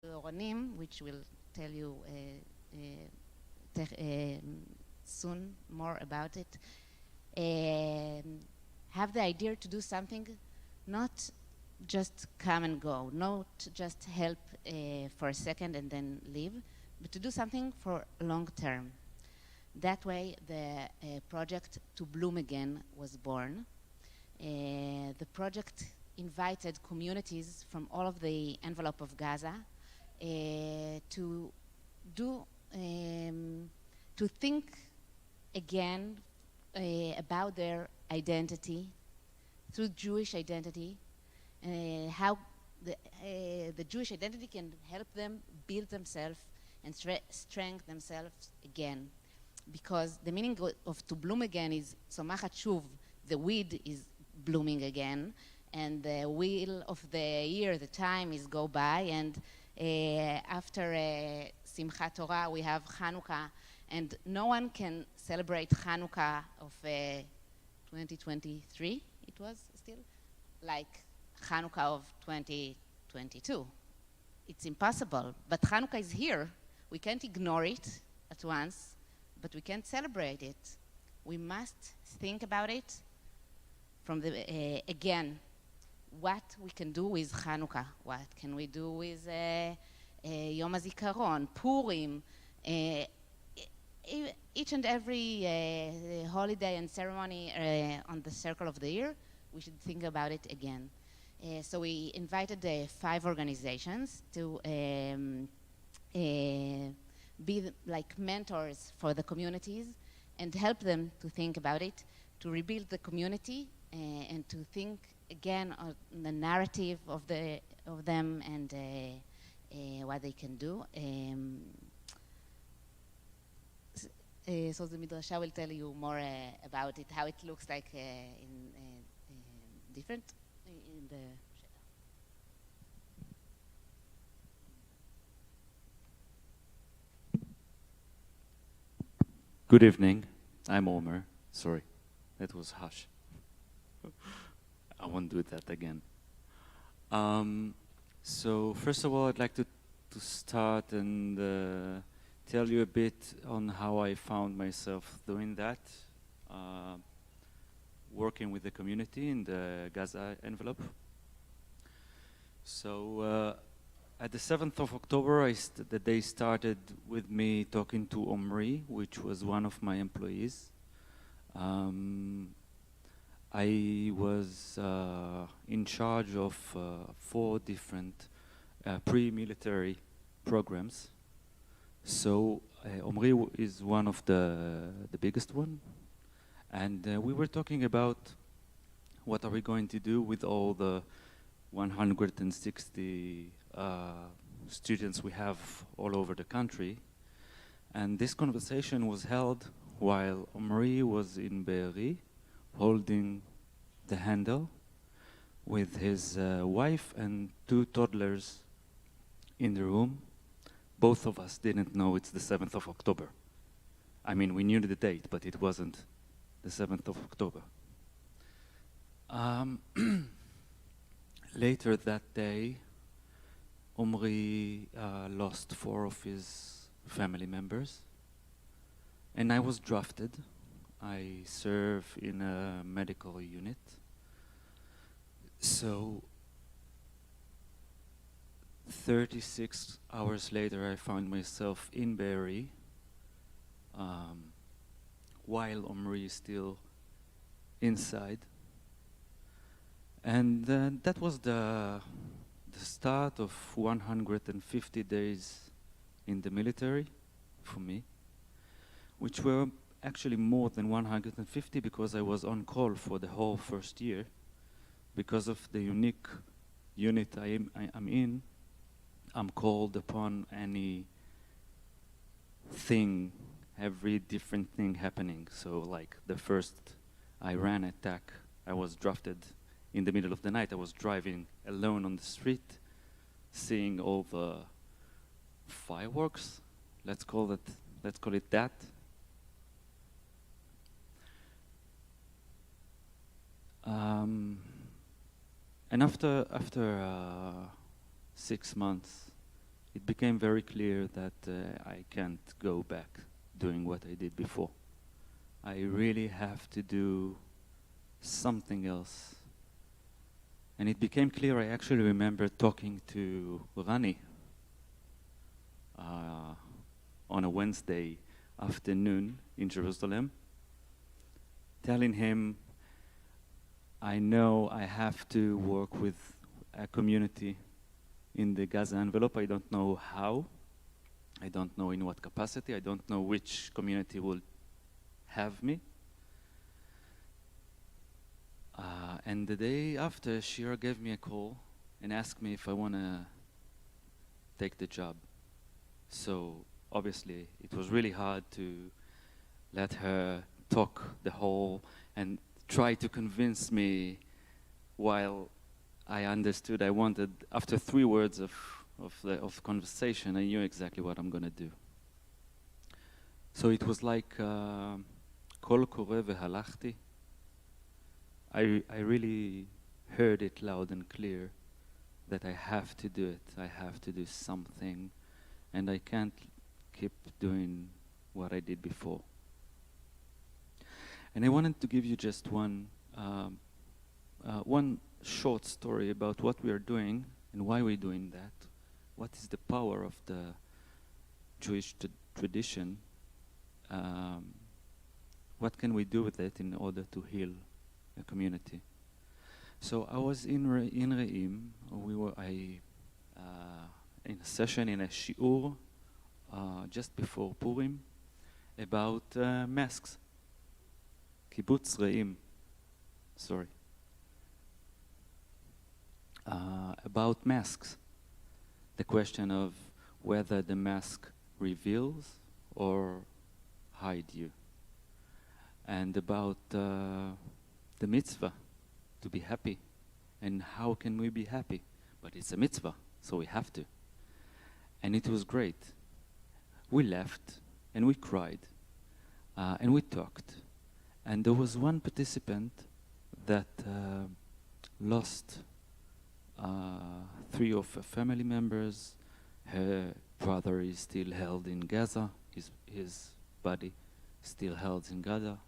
Oronim, which will tell you soon more about it, have the idea to do something, not just come and go, not just help for a second and then leave, but to do something for long term. That way, the project To Bloom Again was born. The project invited communities from all of the envelope of Gaza to do, to think again about their identity through Jewish identity, how the Jewish identity can help them build themselves and strengthen themselves again. Because the meaning of To Bloom Again is Tzomachat Shuv, the weed is blooming again, and the wheel of the year, the time is go by, and after Simchat Torah we have Hanukkah, and no one can celebrate Hanukkah of 2023, it was still, like Hanukkah of 2022. It's impossible, but Hanukkah is here. We can't ignore it at once, but we can't celebrate it. We must think about it from the, again, what we can do with Hanukkah, what can we do with Yom HaZikaron, Purim, each and every holiday and ceremony on the circle of the year, we should think about it again. So we invited 5 organizations to be like mentors for the communities and help them to think about it, to rebuild the community and to think again on the narrative of them and what they can do. So the Midrasha will tell you more about it, how it looks like in different in the. Good evening. I'm Omer. Sorry, that was harsh. I won't do that again. So first of all, I'd like to start and tell you a bit on how I found myself doing that, working with the community in the Gaza envelope. So at the 7th of October, the day started with me talking to Omri, which was one of my employees. I was in charge of 4 different pre-military programs. So Omri is one of the biggest one. And we were talking about what are we going to do with all the 160 students we have all over the country. And this conversation was held while Omri was in Be'eri, holding the handle with his wife and 2 toddlers in the room. Both of us didn't know it's the 7th of October. I mean, we knew the date, but it wasn't the 7th of October. Later that day, Omri lost 4 of his family members, and I was drafted. I serve in a medical unit. So 36 hours later, I found myself in Be'eri while Omri is still inside. And that was the start of 150 days in the military for me, which were actually more than 150 because I was on call for the whole first year. Because of the unique unit I'm in, I'm called upon any thing, every different thing happening. So like the first Iran attack, I was drafted in the middle of the night. I was driving alone on the street, seeing all the fireworks, let's call it that. And after 6 months it became very clear that I can't go back doing what I did before. I really have to do something else. And it became clear, I actually remember talking to Rani on a Wednesday afternoon in Jerusalem, telling him, I know I have to work with a community in the Gaza envelope. I don't know how. I don't know in what capacity. I don't know which community will have me. And the day after, Shira gave me a call and asked me if I want to take the job. So obviously, it was really hard to let her talk the whole and try to convince me while I understood I wanted. After 3 words of conversation, I knew exactly what I'm going to do. So it was like kol koreh vehalachti. I really heard it loud and clear that I have to do it. I have to do something, and I can't keep doing what I did before. And I wanted to give you just one short story about what we are doing and why we're doing that. What is the power of the Jewish tradition? What can we do with it in order to heal a community? So I was in Re'im. In a session, in a shiur, just before Purim, about masks. Kibbutz Re'im. Sorry. About masks. The question of whether the mask reveals or hides you. And about the mitzvah, to be happy. And how can we be happy? But it's a mitzvah, so we have to. And it was great. We left, and we cried, and we talked. And there was one participant that lost 3 of her family members. Her brother is still held in Gaza. His body still held in Gaza.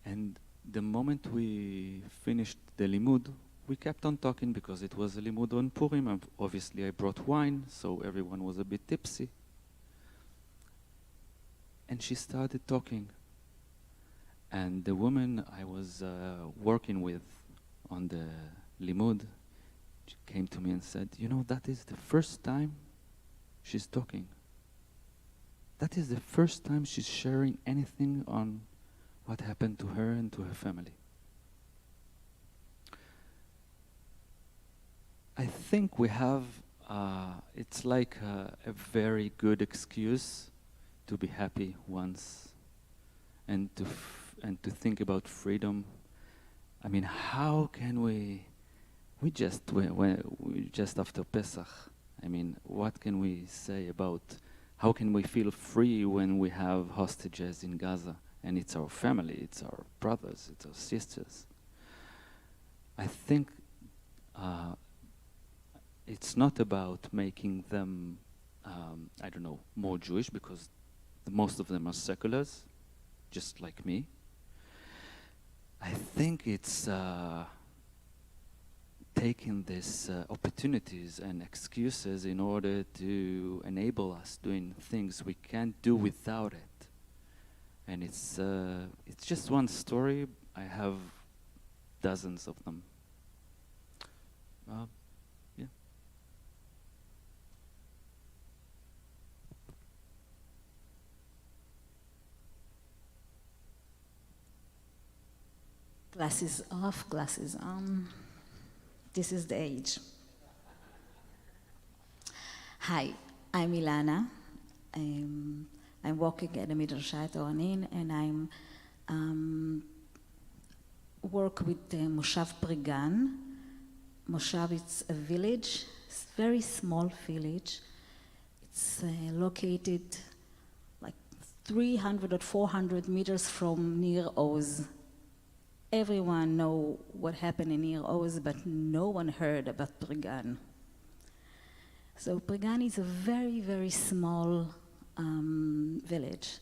And the moment we finished the limud, we kept on talking because it was a limud on Purim. And obviously I brought wine, so everyone was a bit tipsy. And she started talking. And the woman I was working with on the limud, she came to me and said, you know, that is the first time she's talking. That is the first time she's sharing anything on what happened to her and to her family. I think we have, it's like a very good excuse to be happy once and to think about freedom. I mean, how can we just after Pesach, I mean, what can we say about how can we feel free when we have hostages in Gaza and it's our family, it's our brothers, it's our sisters? I think it's not about making them, I don't know, more Jewish, because most of them are seculars, just like me. I think it's taking these opportunities and excuses in order to enable us doing things we can't do without it. And it's just one story. I have dozens of them. Yeah. Glasses off, glasses on. This is the age. Hi, I'm Ilana. I'm working at the Midrashat Oranin, and I'm work with Moshav Prigan. Moshav is a village, it's a very small village. It's located like 300 or 400 meters from Nir Oz. Everyone know what happened in Nir Oz, but no one heard about Prigan. So Pregan is a very, very small village.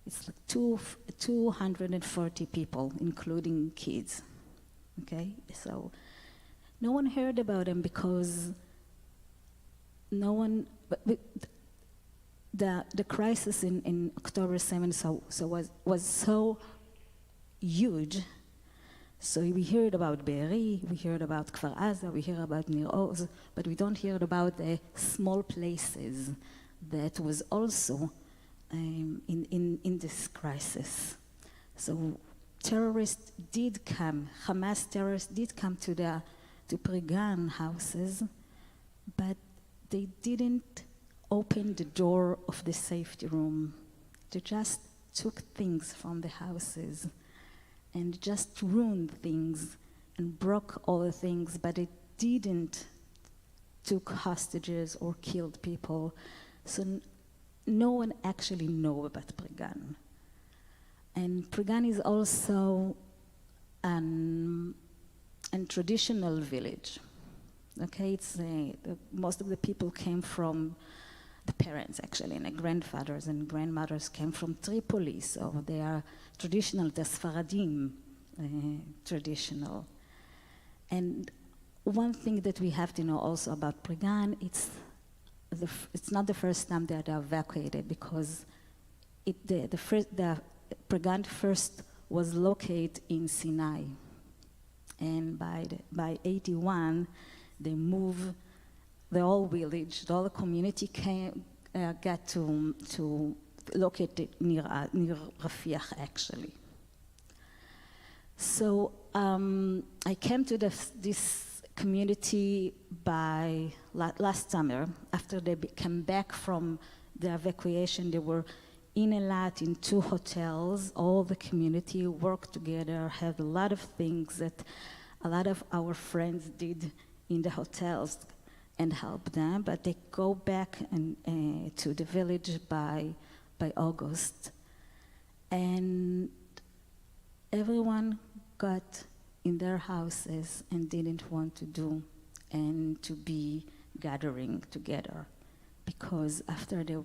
It's like 240 people, including kids. Okay, so no one heard about them because no one. The crisis in October 7th was so huge. So we heard about Be'eri, we heard about Kfar Aza, we hear about Nir Oz, but we don't hear about the small places that was also in this crisis. So terrorists did come, Hamas terrorists did come to Pregan houses, but they didn't open the door of the safety room. They just took things from the houses and just ruined things and broke all the things, but it didn't took hostages or killed people. So no one actually know about Pregan. And Pregan is also a traditional village. Okay, most of the people came from the parents, actually, and the grandfathers and grandmothers came from Tripoli, so they are traditional, the Sfaradim traditional. And one thing that we have to know also about Pregan, it's not the first time that they are evacuated, because the Pregan first was located in Sinai, and by 81 they moved. The whole village, the whole community got to locate it near Rafiach, actually. So I came to this community last summer. After they came back from the evacuation, they were in Eilat in 2 hotels. All the community worked together, had a lot of things that a lot of our friends did in the hotels and help them, but they go back to the village by August. And everyone got in their houses and didn't want to do and to be gathering together, because after they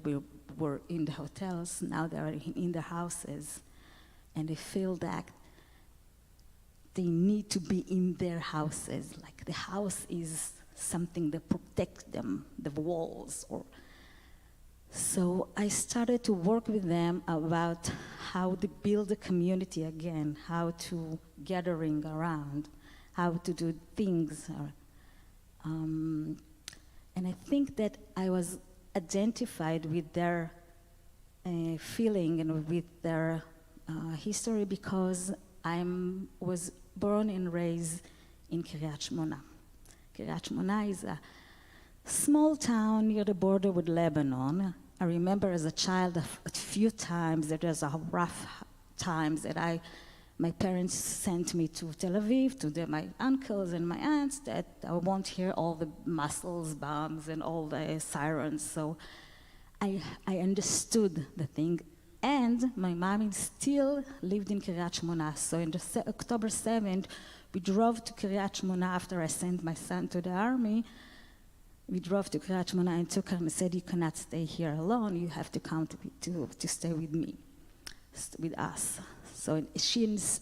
were in the hotels, now they're in the houses, and they feel that they need to be in their houses, like the house is something that protects them, the walls. So I started to work with them about how to build a community again, how to gathering around, how to do things. And I think that I was identified with their feeling and with their history, because I was born and raised in Kiryat Shmona. Kiryat Shmona is a small town near the border with Lebanon. I remember as a child a few times that there was a rough times that my parents sent me to Tel Aviv to my uncles and my aunts, that I won't hear all the mussels, bombs, and all the sirens. So I understood the thing. And my mom still lived in Kiryat Shmona. So in October 7th, we drove to Kiryat Shmona after I sent my son to the army. We drove to Kiryat Shmona and took her and said, "You cannot stay here alone. You have to come to stay with me, with us." So she's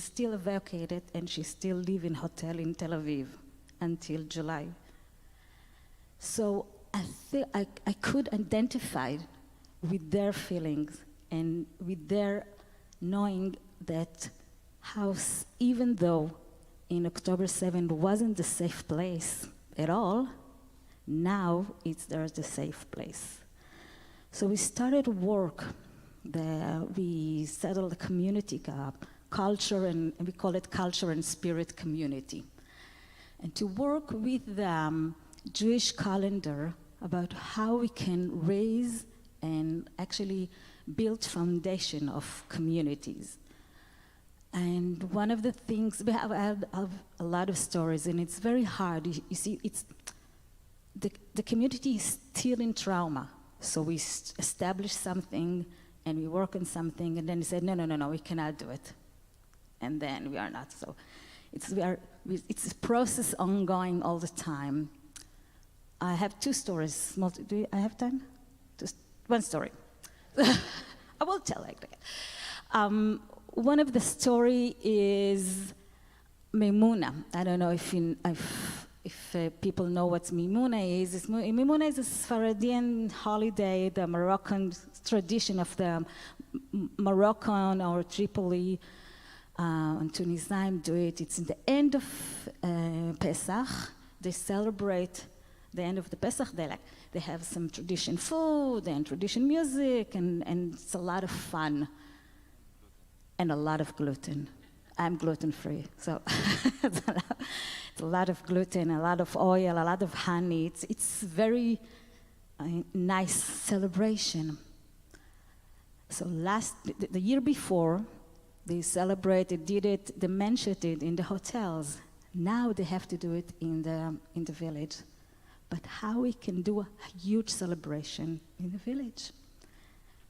still evacuated, and she still lives in hotel in Tel Aviv until July. So I could identify with their feelings and with their knowing that house, even though in October 7th wasn't the safe place at all, now there's the safe place. So we started work. We settled the community culture, and we call it culture and spirit community. And to work with the Jewish calendar about how we can raise and actually build foundation of communities. And one of the things, we have had a lot of stories, and it's very hard. You see, the community is still in trauma. So we establish something, and we work on something, and then we said, no, we cannot do it. And then we are not. So it's a process ongoing all the time. I have two stories. Do I have time? Just one story. I will tell like that. One of the story is Memuna. I don't know if people know what Memuna is. Memuna is a Sfaradian holiday, the Moroccan tradition of the Moroccan or Tripoli and Tunisian do it. It's in the end of Pesach. They celebrate the end of the Pesach. They have some tradition food and tradition music, and it's a lot of fun and a lot of gluten. I'm gluten-free, so it's a lot of gluten, a lot of oil, a lot of honey. It's very nice celebration. So the year before, they celebrated, did it, they mentioned it in the hotels. Now they have to do it in the village. But how we can do a huge celebration in the village?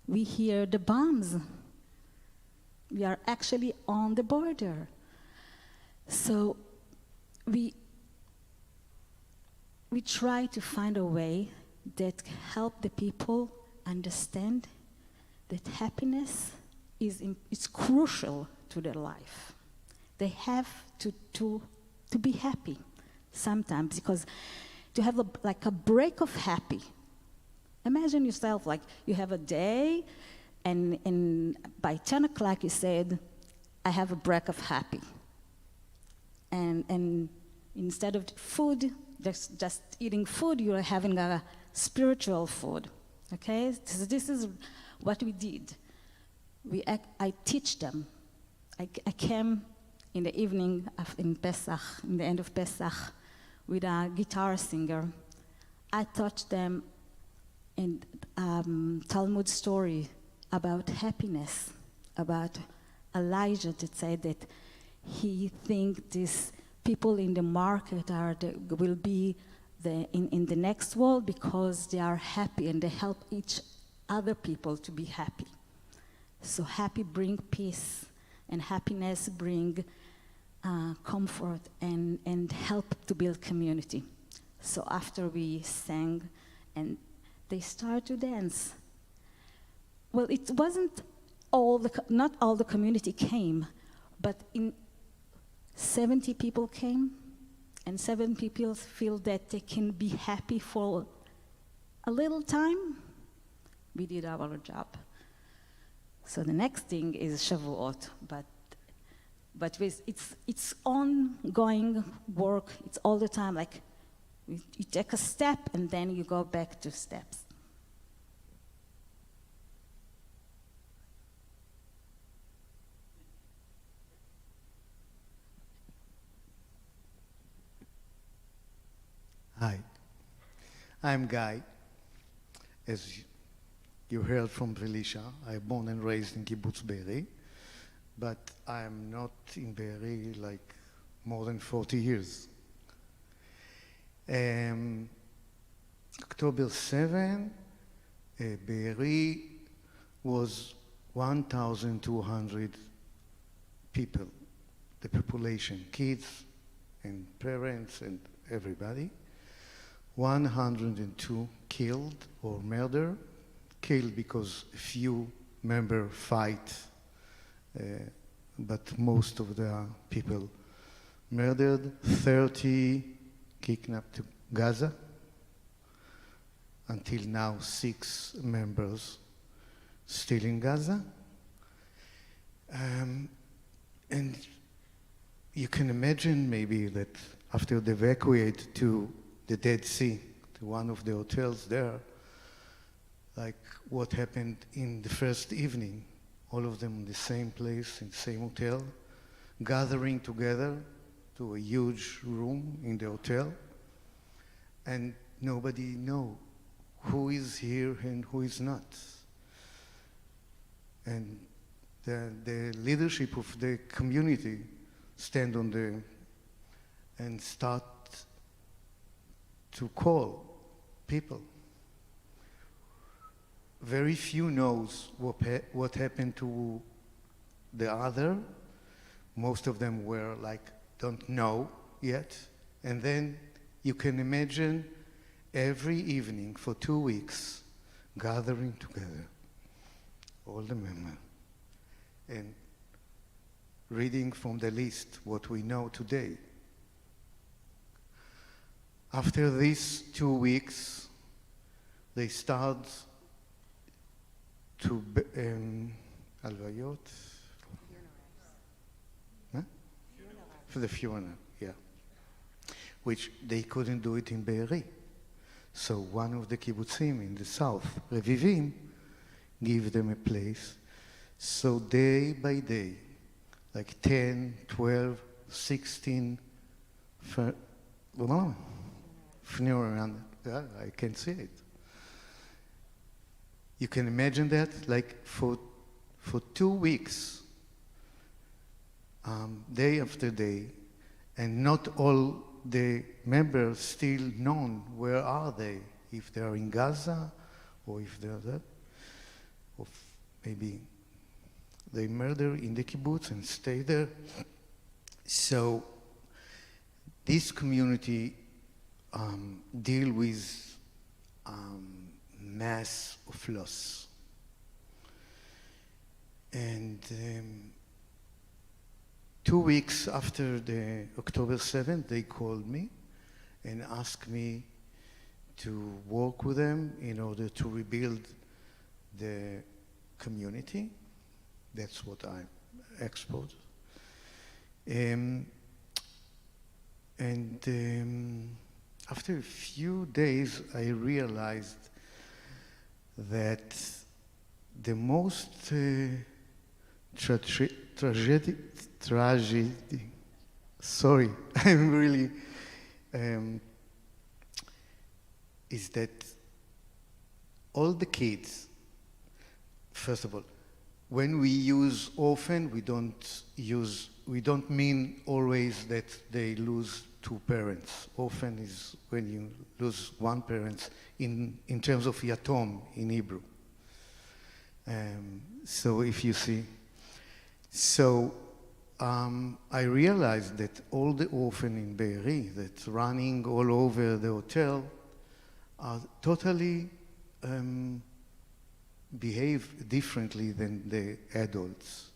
We hear the bombs. We are actually on the border. So we try to find a way that help the people understand that happiness is crucial to their life. They have to be happy sometimes, because to have like a break of happy. Imagine yourself like you have a day, and by 10 o'clock you said, I have a break of happy. And instead of food, just eating food, you're having a spiritual food. Okay? So this is what we did. I teach them. I came in the evening in Pesach, in the end of Pesach, with a guitar singer. I taught them in Talmud story about happiness, about Elijah that said that he thinks these people in the market will be in the next world because they are happy and they help each other people to be happy. So happy bring peace, and happiness bring comfort and help to build community. So after we sang, and they start to dance. Well, it wasn't not all the community came, but 70 people came, and 7 people feel that they can be happy for a little time. We did our job. So the next thing is Shavuot, but it's ongoing work. It's all the time. Like you take a step and then you go back 2 steps. Hi, I'm Guy. As you heard from Felicia, I'm born and raised in Kibbutz Be'eri, but I'm not in Be'eri like more than 40 years. October 7, Be'eri was 1,200 people, the population, kids and parents and everybody. 102 killed or murdered. Killed because a few members fight, but most of the people murdered. 30 kidnapped to Gaza. Until now, 6 members still in Gaza. And you can imagine maybe that after they evacuate to the Dead Sea, to one of the hotels there, like what happened in the first evening, all of them in the same place, in the same hotel, gathering together to a huge room in the hotel, and nobody know who is here and who is not. And the leadership of the community stand on and start to call people. Very few knows what happened to the other. Most of them were like, don't know yet. And then you can imagine every evening for 2 weeks, gathering together, all the members, and reading from the list what we know today. After these 2 weeks, they start to הלוויות? Huh? For the funeral, yeah. Which they couldn't do it in Be'eri. So one of the kibbutzim in the south, Revivim, give them a place. So day by day, like 10, 12, 16 funeral, I can see it. You can imagine that, like for 2 weeks, day after day, and not all the members still known where are they, if they are in Gaza, or if they are there, or maybe they murder in the kibbutz and stay there. So this community deal with mass of loss. And 2 weeks after the October 7th, they called me and asked me to work with them in order to rebuild the community. That's what I export. After a few days, I realized that the most tragedy, sorry, I'm really, is that all the kids, first of all, when we use orphan, we don't mean always that they lose 2 parents. Orphan is when you lose 1 parent in terms of yatom in Hebrew. So if you see, so I realized that all the orphan in Be'eri that's running all over the hotel are totally behave differently than the adults.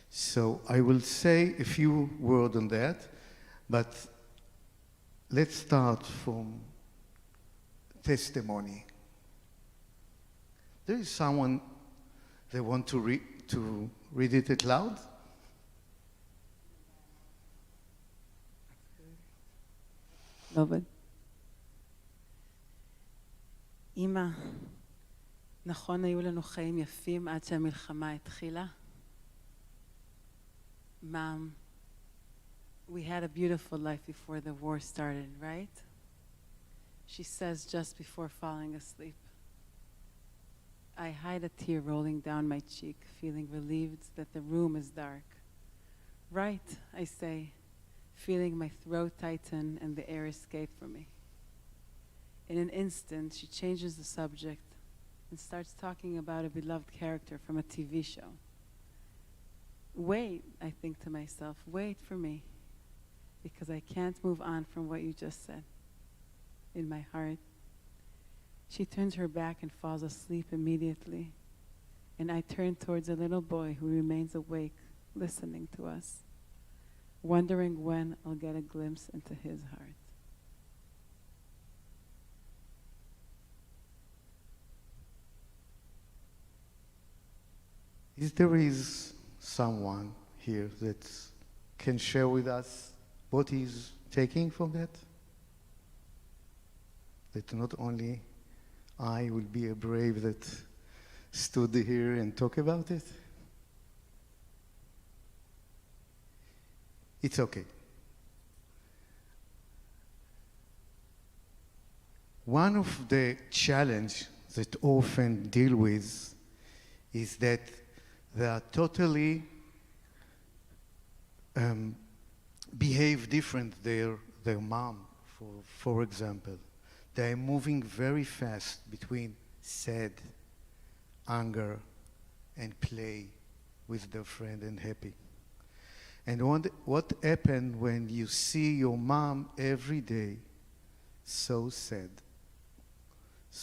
So I will say a few words on that, but let's start from testimony. There is someone that want to read it out loud? לא עובד. אמא, נכון היו לנו חיים יפים עד שהמלחמה התחילה? Mom, we had a beautiful life before the war started, right? She says just before falling asleep. I hide a tear rolling down my cheek, feeling relieved that the room is dark. Right, I say, feeling my throat tighten and the air escape from me. In an instant, she changes the subject and starts talking about a beloved character from a TV show. Wait, I think to myself, wait for me, because I can't move on from what you just said. In my heart, she turns her back and falls asleep immediately, and I turn towards a little boy who remains awake, listening to us, wondering when I'll get a glimpse into his heart. If there is someone here that can share with us what he's taking from that? That not only I will be a brave that stood here and talk about it? It's okay. One of the challenges that orphans deal with is that they are totally behave different their mom, for example. They are moving very fast between sad, anger, and play with their friend and happy. And what happened when you see your mom every day so sad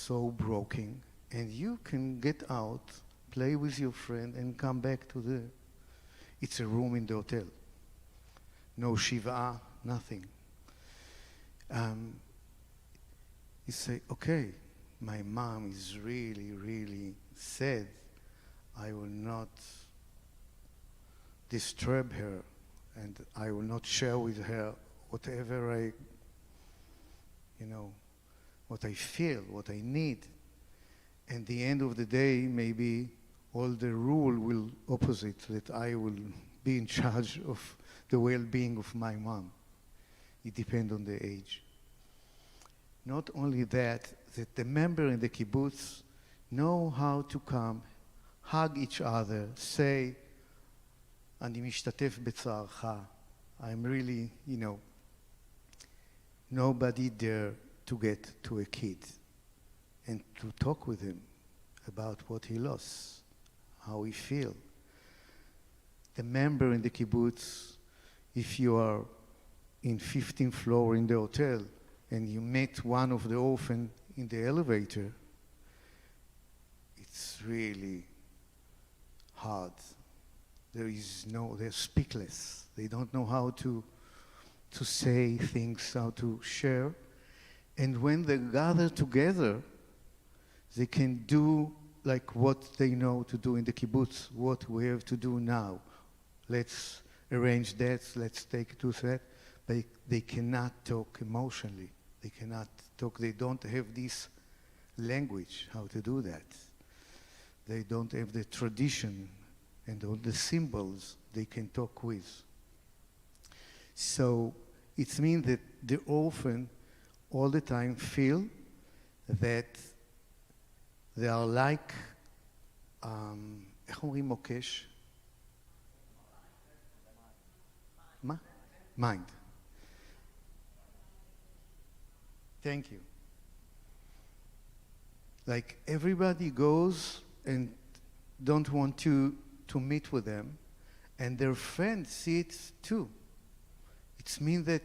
so broken, and you can get out, play with your friend, and come back to the... It's a room in the hotel. No shiva, nothing. You say, okay, my mom is really, really sad. I will not disturb her, and I will not share with her whatever what I feel, what I need. And the end of the day, maybe all the rule will opposite, that I will be in charge of the well-being of my mom. It depends on the age. Not only that the member in the kibbutz know how to come, hug each other, say, אני משתתף בצערך. I'm really, nobody dare to get to a kid and to talk with him about what he lost, how he feel. The member in the kibbutz, if you are in 15th floor in the hotel and you meet one of the orphan in the elevator, it's really hard. They're speechless. They don't know how to say things, how to share. And when they gather together, they can do like what they know to do in the kibbutz, what we have to do now. Let's arrange that, let's take to that. But they cannot talk emotionally. They cannot talk, they don't have this language, how to do that. They don't have the tradition and all the symbols they can talk with. So it means that the orphan all the time feel that they are like, איך אומרים מוקש? מה? Mind. Thank you. Like everybody goes and don't want to meet with them, and their friends see it too. It means that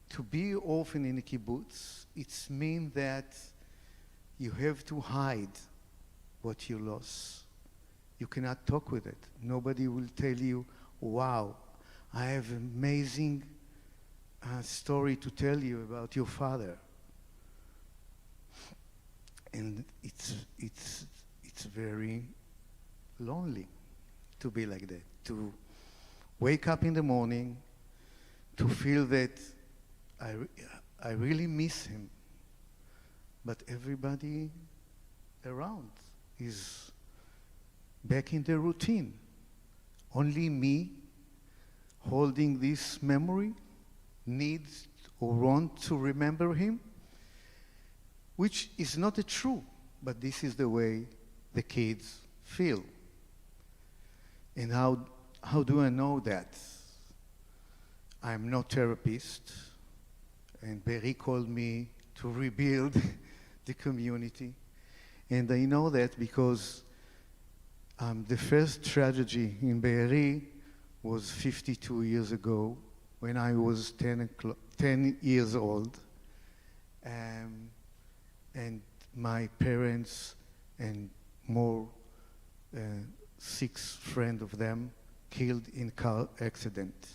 to be orphan in a kibbutz, it means that you have to hide what you lost. You cannot talk with it. Nobody will tell you, wow, I have an amazing story to tell you about your father. And it's very lonely to be like that, to wake up in the morning, to feel that I really miss him, but everybody around is back in the routine. Only me, holding this memory, needs or want to remember him, which is not true, but this is the way the kids feel. And how do I know that? I'm not therapist, and Berry called me to rebuild the community. And I know that because the first tragedy in Be'eri was 52 years ago, when I was 10 years old. And my parents and more 6 friends of them killed in car accident.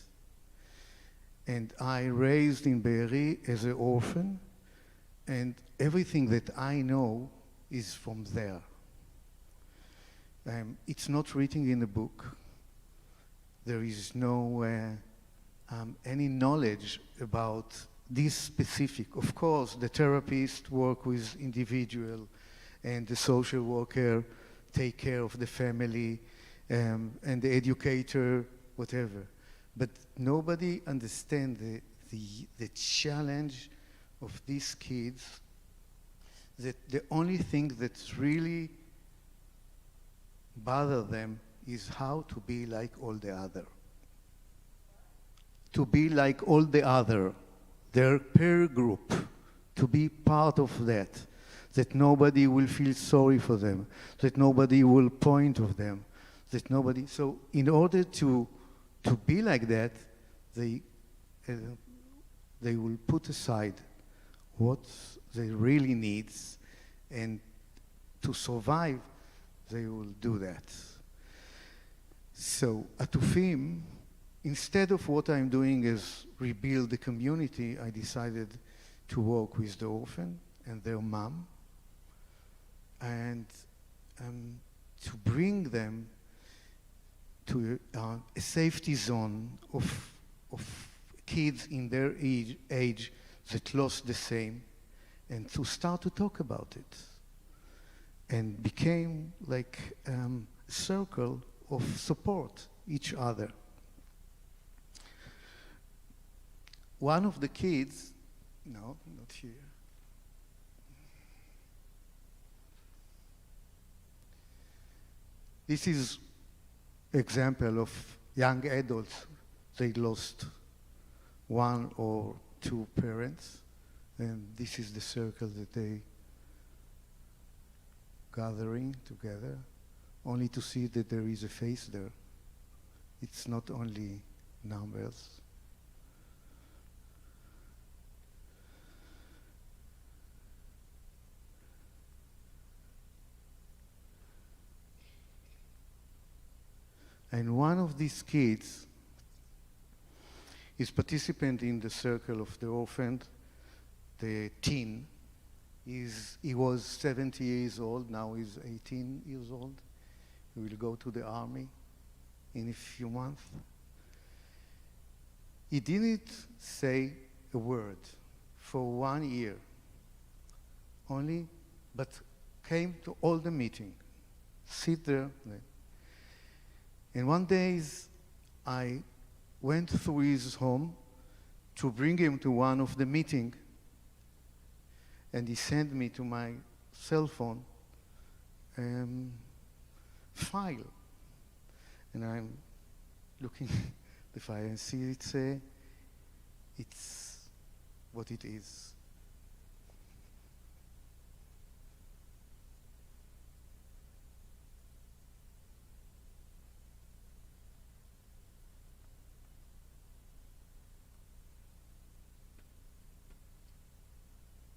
And I raised in Be'eri as an orphan, and everything that I know is from there. It's not written in a book. There is no any knowledge about this specific. Of course, the therapist work with individual, and the social worker take care of the family, and the educator, whatever. But nobody understands the challenge of these kids, that the only thing that really bother them is how to be like all the other. To be like all the other, their peer group, to be part of that nobody will feel sorry for them, that nobody will point of them, that nobody... So in order to be like that, they will put aside what they really needs, and to survive, they will do that. So at Ufim, instead of what I'm doing is rebuild the community, I decided to work with the orphan and their mom, and to bring them to a safety zone of kids in their age that lost the same, and to start to talk about it. And became like a circle of support each other. One of the kids, no, not here. This is example of young adults. They lost one or two parents, and this is the circle that they gathering together, only to see that there is a face there. It's not only numbers. And one of these kids is participant in the circle of the orphan, the teen. He was 70 years old, now he's 18 years old. He will go to the army in a few months. He didn't say a word for 1 year only, but came to all the meeting, sit there. And one day I went through his home to bring him to one of the meetings, and he sent me to my cell phone file. And I'm looking the file and see it's what it is.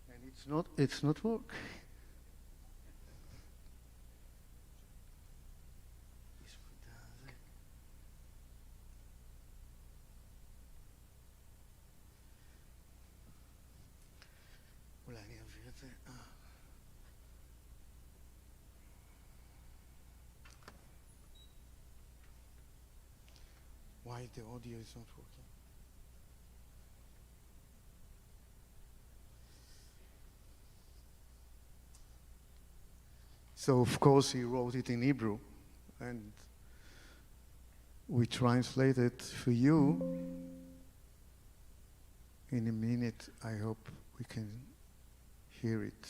And it's not work. אולי אני אעביר את זה. Why the audio is not working? So of course he wrote it in Hebrew, and we translate it for you. In a minute, I hope we can hear it.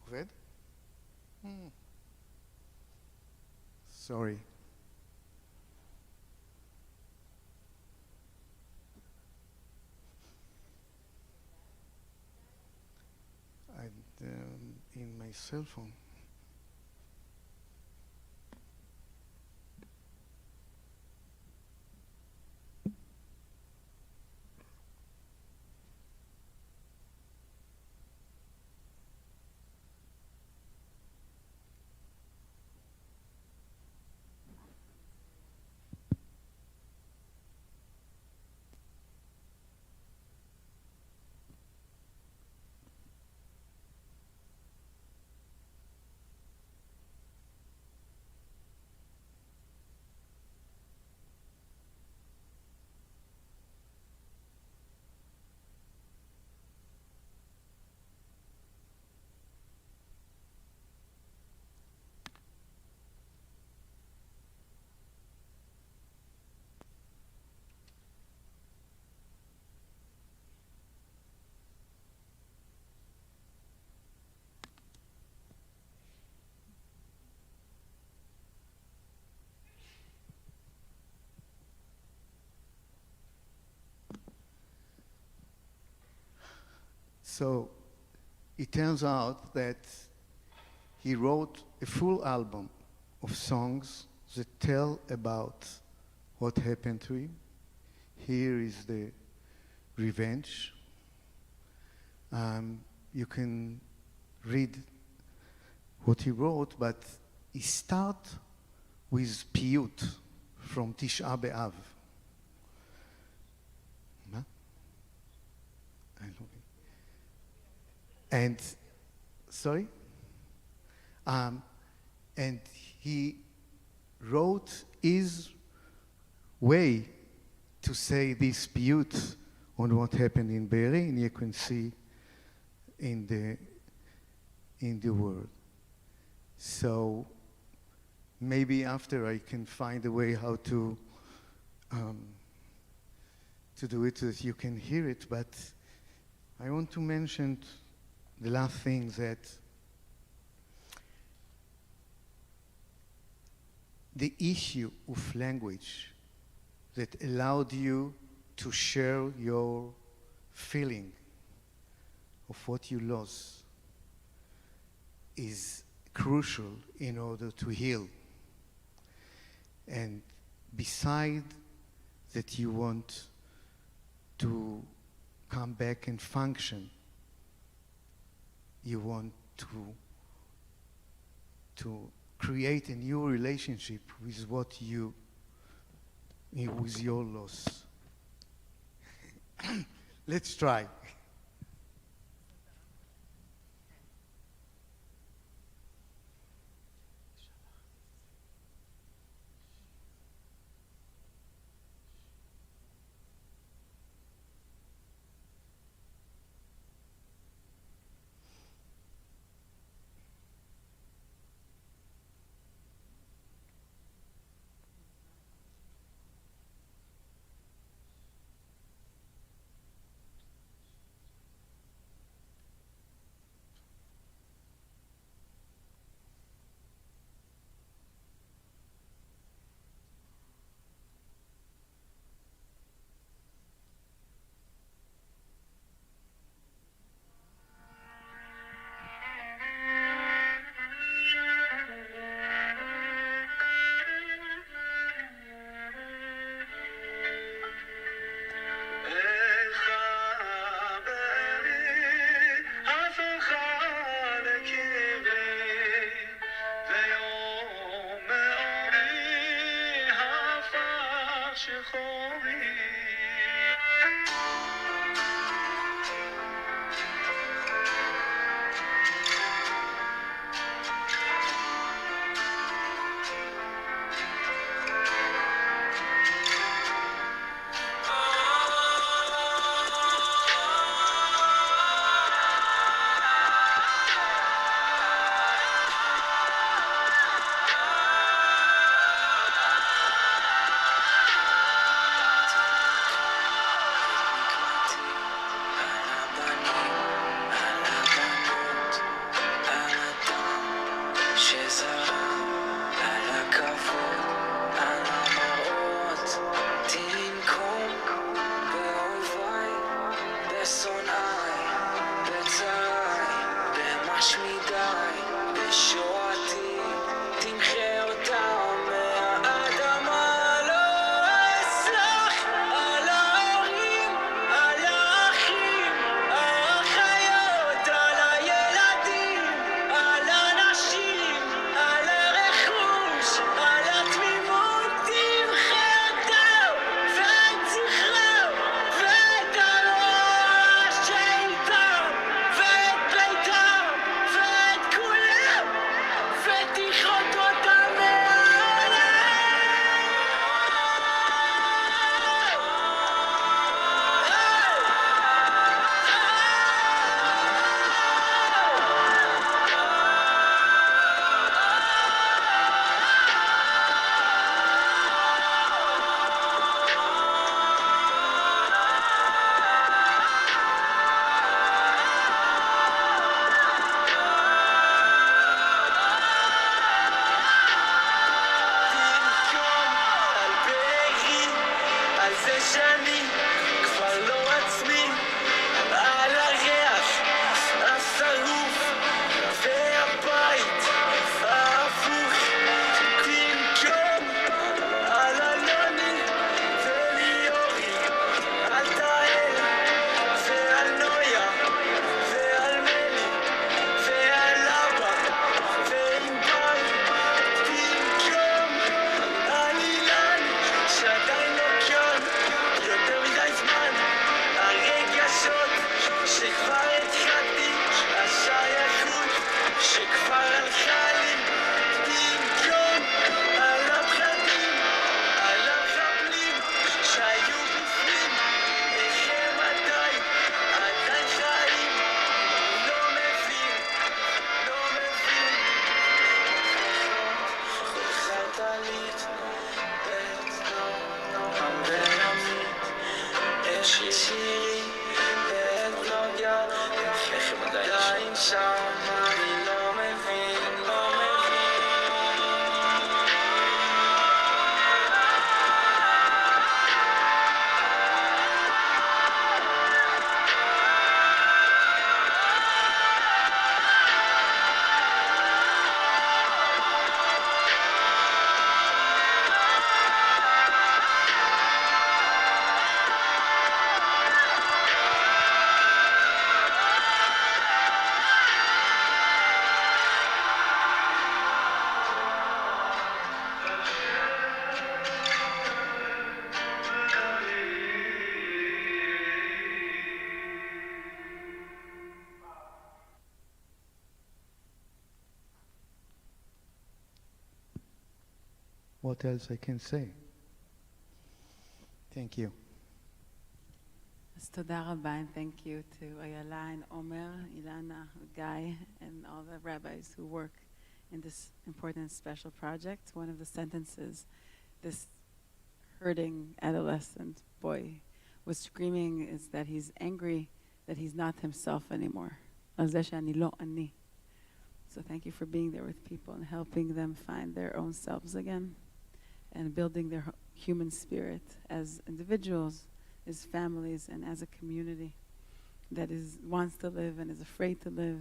עובד? Sorry. In my cell phone. So it turns out that he wrote a full album of songs that tell about what happened to him. Here is the Revenge. You can read what he wrote, but he starts with Piyut from Tisha B'Av. מה? And, sorry? And he wrote his way to say this piyut on what happened in Be'eri, and you can see in the word. So maybe after I can find a way how to do it so that you can hear it, but I want to mention the last thing, that the issue of language that allowed you to share your feeling of what you lost is crucial in order to heal. And beside that you want to come back and function, you want to create a new relationship with what you, with your loss. Let's try. שירי ואתנוגיה לפניכם עדיין שם אני לא מבין, לא מבין What else I can say? Thank you. אז תודה רבה, and thank you to Ayala and Omer, Ilana, Guy, and all the rabbis who work in this important special project. One of the sentences this hurting adolescent boy was screaming is that he's angry that he's not himself anymore. על זה שאני לא אני. So thank you for being there with people and helping them find their own selves again and building their human spirit as individuals, as families, and as a community that wants to live and is afraid to live.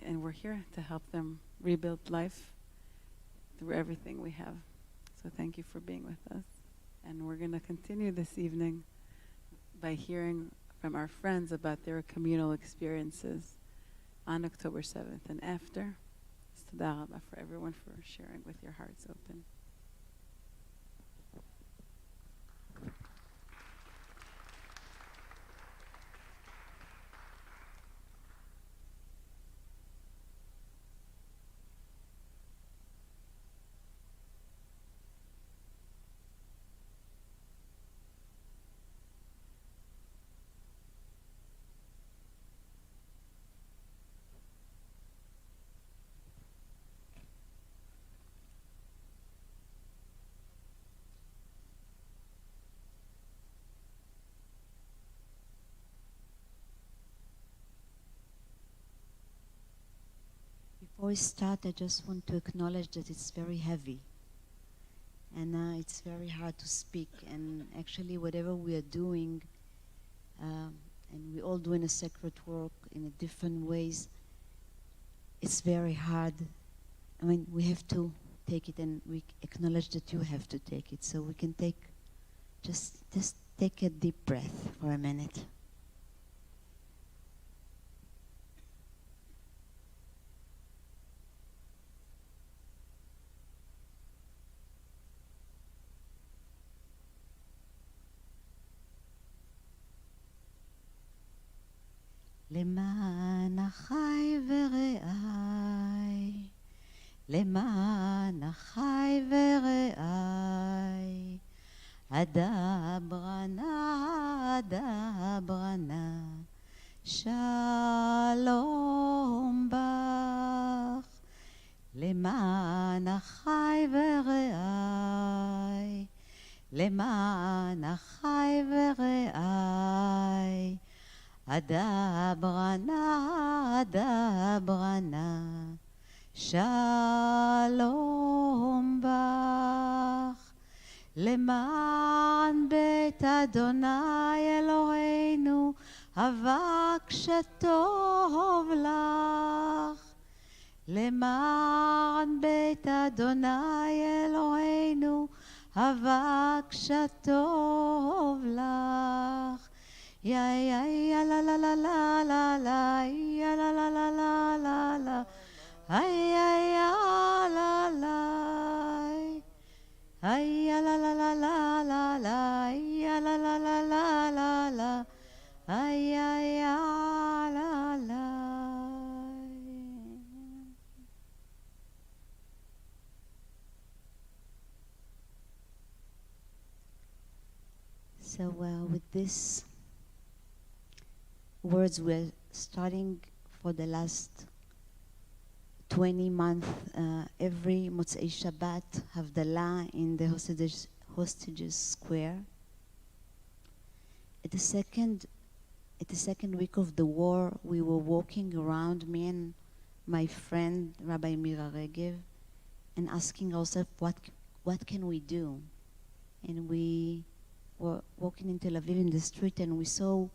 And we're here to help them rebuild life through everything we have. So thank you for being with us. And we're going to continue this evening by hearing from our friends about their communal experiences on October 7th and after. Tודה raba for everyone for sharing with your hearts open. Before we start, I just want to acknowledge that it's very heavy. And it's very hard to speak. And actually, whatever we are doing, and we all doing a sacred work in a different ways, it's very hard. I mean, we have to take it, and we acknowledge that you have to take it. So we can just take a deep breath for a minute. למען אחי ורעי, למען אחי ורעי, אדברנה, אדברנה, שלום בך. למען אחי ורעי, למען אחי ורעי, אדברנה, אדברנה, שלום בך. למען בית אדוני אלוהינו, אבקש טוב לך. למען בית אדוני אלוהינו, אבקש טוב לך. Ya ya ya la la la la la la ya la la la la la la ay ya ya la la ay ya la la la la la la ya la la la la la la ay ya ya la la. So with this words, we're starting for the last 20 months, every Motzei Shabbat, Havdalah in the hostages square. at the second week of the war, we were walking around, me and my friend Rabbi Mira Regev, and asking ourselves, what can we do? And we were walking in Tel Aviv in the street, and we saw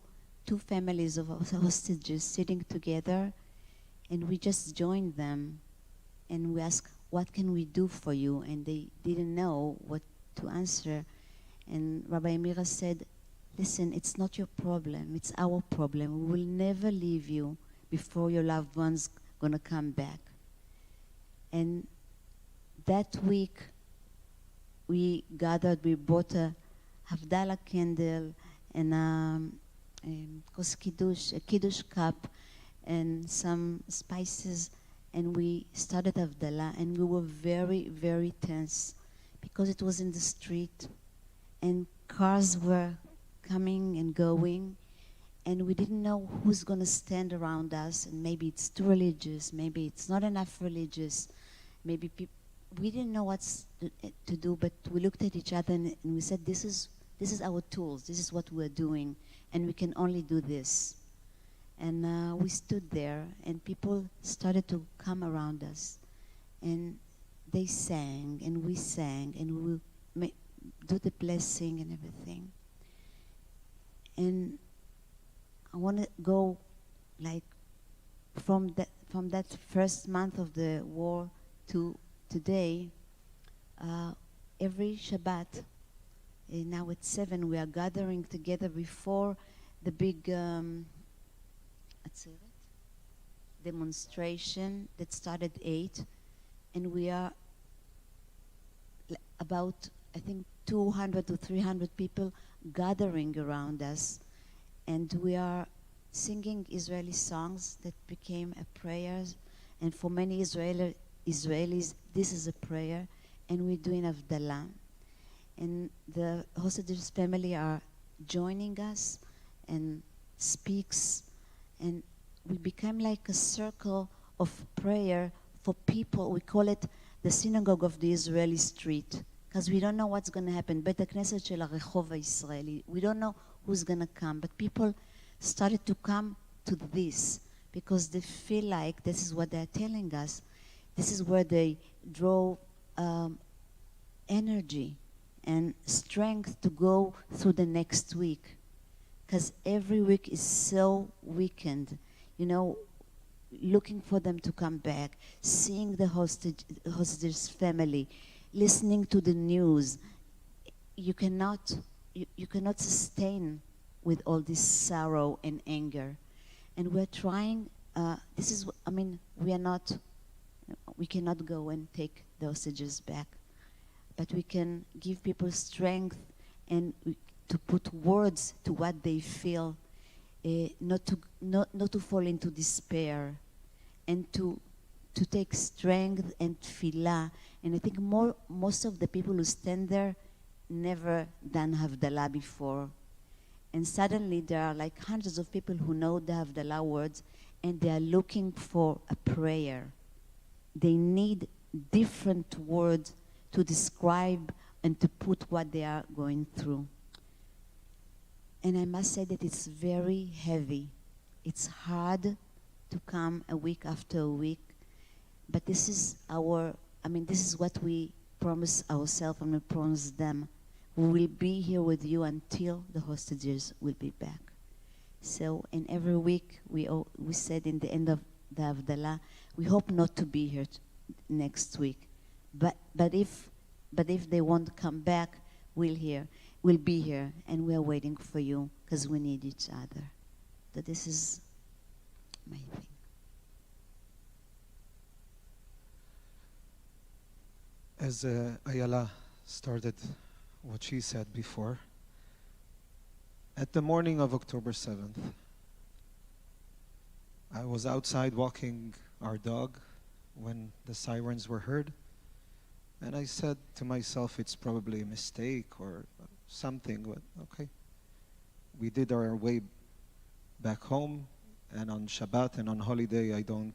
two families of hostages sitting together, and we just joined them, and we asked, what can we do for you? And they didn't know what to answer. And Rabbi Mira said, listen, it's not your problem, it's our problem. We will never leave you before your loved one's gonna come back. And that week, we gathered, we bought a Havdalah candle and kos kiddush, a kiddush cup, and some spices, and we started Havdalah, and we were very, very tense because it was in the street, and cars were coming and going, and we didn't know who's going to stand around us, and maybe it's too religious, maybe it's not enough religious, maybe we didn't know what to do, but we looked at each other and we said, this is our tools, this is what we're doing, and we can only do this. And we stood there, and people started to come around us, and they sang, and we do the blessing and everything. And I want to go, like, from that first month of the war to today. Every Shabbat, now at 7, we are gathering together before the big demonstration that started 8, and we are about, I think, 200 to 300 people gathering around us, and we are singing Israeli songs that became a prayer, and for many Israelis this is a prayer, and we're doing Havdalah, and the hostages family are joining us and speaks, and we become like a circle of prayer for people. We call it the synagogue of the Israeli street, because we don't know what's going to happen. בית הכנסת של הרחוב הישראלי. We don't know who's going to come, but people started to come to this because they feel like this is what they're telling us. This is where they draw energy and strength to go through the next week. Because every week is so weakened, you know, looking for them to come back, seeing the hostage's family, listening to the news. You cannot sustain with all this sorrow and anger. And we're trying, we cannot go and take the hostages back, but we can give people strength and to put words to what they feel, not to fall into despair, and to take strength and tefillah. And I think most of the people who stand there never done Havdalah before. And suddenly there are like hundreds of people who know the Havdalah words, and they are looking for a prayer. They need different words to describe and to put what they are going through. And I must say that it's very heavy. It's hard to come a week after a week, but this is what we promise ourselves and we promise them. We will be here with you until the hostages will be back. So, in every week, we said in the end of the Havdalah, we hope not to be here next week. But if they won't come back, we'll be here, and we are waiting for you because we need each other. So this is my thing. As Ayala started what she said before, at the morning of October 7th, I was outside walking our dog when the sirens were heard, and I said to myself, it's probably a mistake or something, but okay. We did our way back home, and on Shabbat and on holiday I don't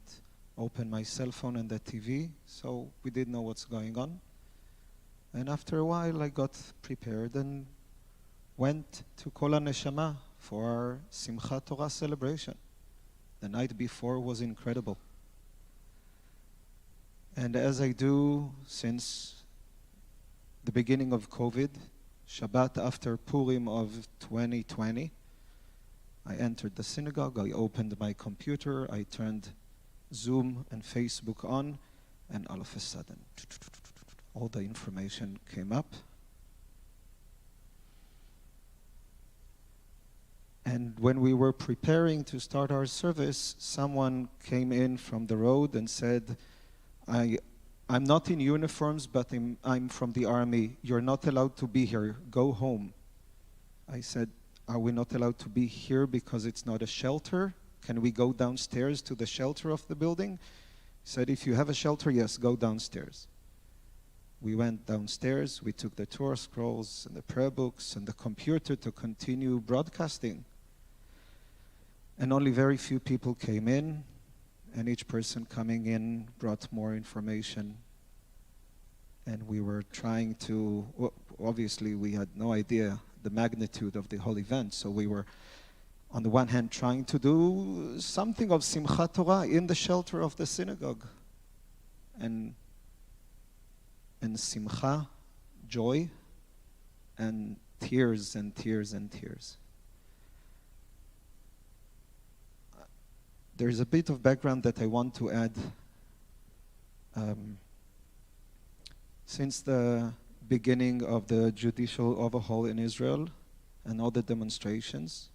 open my cell phone and the TV, so we didn't know what's going on. And after a while I got prepared and went to Kol HaNeshama for our Simchat Torah celebration. The night before was incredible. And as I do since the beginning of COVID, Shabbat after Purim of 2020, I entered the synagogue, I opened my computer, I turned Zoom and Facebook on, and all of a sudden, all the information came up. And when we were preparing to start our service, someone came in from the road and said, I'm not in uniforms, but I'm from the army. You're not allowed to be here. Go home. I said, are we not allowed to be here because it's not a shelter? Can we go downstairs to the shelter of the building? He said, if you have a shelter, yes, go downstairs. We went downstairs, we took the Torah scrolls and the prayer books and the computer to continue broadcasting. And only very few people came in, and each person coming in brought more information. And we were trying to, obviously we had no idea the magnitude of the whole event, so we were on the one hand trying to do something of Simchat Torah in the shelter of the synagogue. And simcha, joy, and tears and tears and tears. There's a bit of background that I want to add. Since the beginning of the judicial overhaul in Israel and all the demonstrations,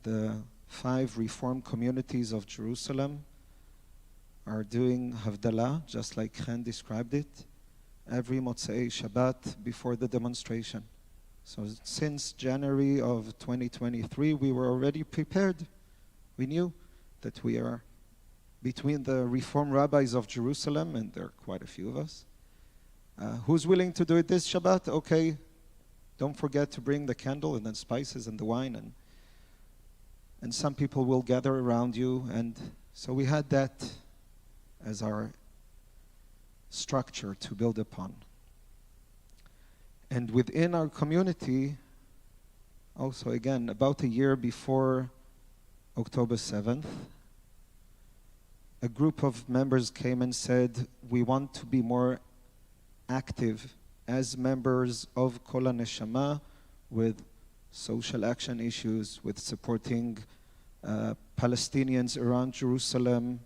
the 5 reform communities of Jerusalem are doing Havdalah, just like Chen described it, every Motzei Shabbat before the demonstration. So since January of 2023, we were already prepared. We knew that we are between the Reform rabbis of Jerusalem, and there are quite a few of us. Who's willing to do it this Shabbat? Okay, don't forget to bring the candle and then spices and the wine, and some people will gather around you. And so we had that as our structure to build upon. And within our community, also again, about a year before October 7th, a group of members came and said, we want to be more active as members of Kol HaNeshama with social action issues, with supporting Palestinians around Jerusalem.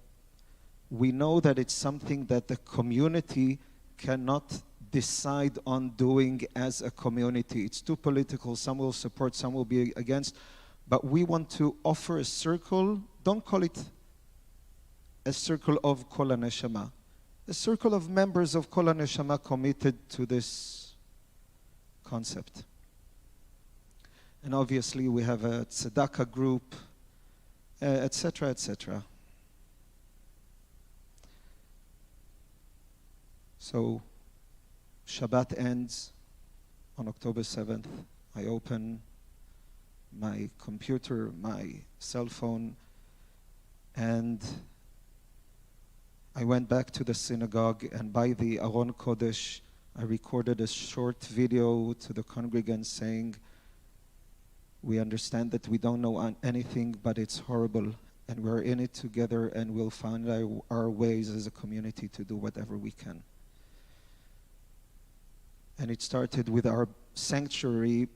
We know that it's something that the community cannot decide on doing as a community. It's too political. Some will support, some will be against. But we want to offer a circle. Don't call it a circle of Kol HaNeshama. A circle of members of Kol HaNeshama committed to this concept. And obviously we have a tzedakah group, etc., etc. So Shabbat ends on October 7th. I open my computer, my cell phone, and I went back to the synagogue, and by the Aron Kodesh, I recorded a short video to the congregants saying, we understand that we don't know anything, but it's horrible, and we're in it together, and we'll find our ways as a community to do whatever we can. And it started with our sanctuary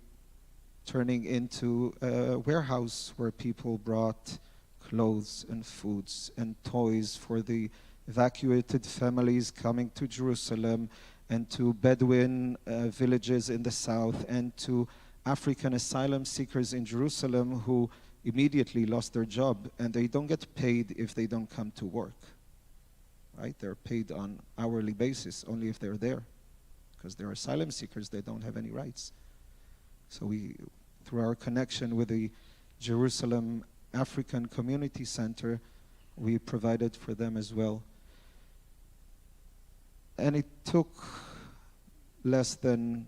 turning into a warehouse where people brought clothes and foods and toys for the evacuated families coming to Jerusalem, and to Bedouin villages in the south, and to African asylum seekers in Jerusalem who immediately lost their job, and they don't get paid if they don't come to work, right? They're paid on hourly basis only if they're there, because they're asylum seekers, they don't have any rights. So we, through our connection with the Jerusalem African Community Center, we provided for them as well. And it took less than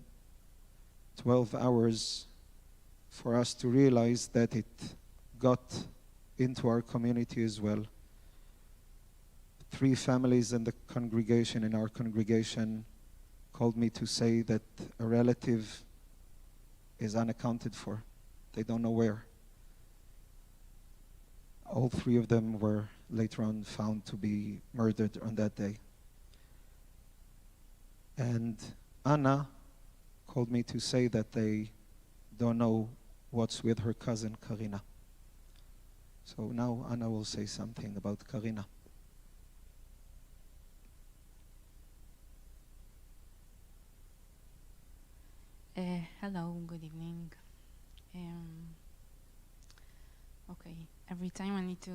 12 hours for us to realize that it got into our community as well. 3 families in the congregation, in our congregation, called me to say that a relative is unaccounted for. They don't know where. all three of them were later on found to be murdered on that day. And Anna called me to say that they don't know what's with her cousin Karina. So now Anna will say something about Karina. Hello, good evening. Okay, every time I need to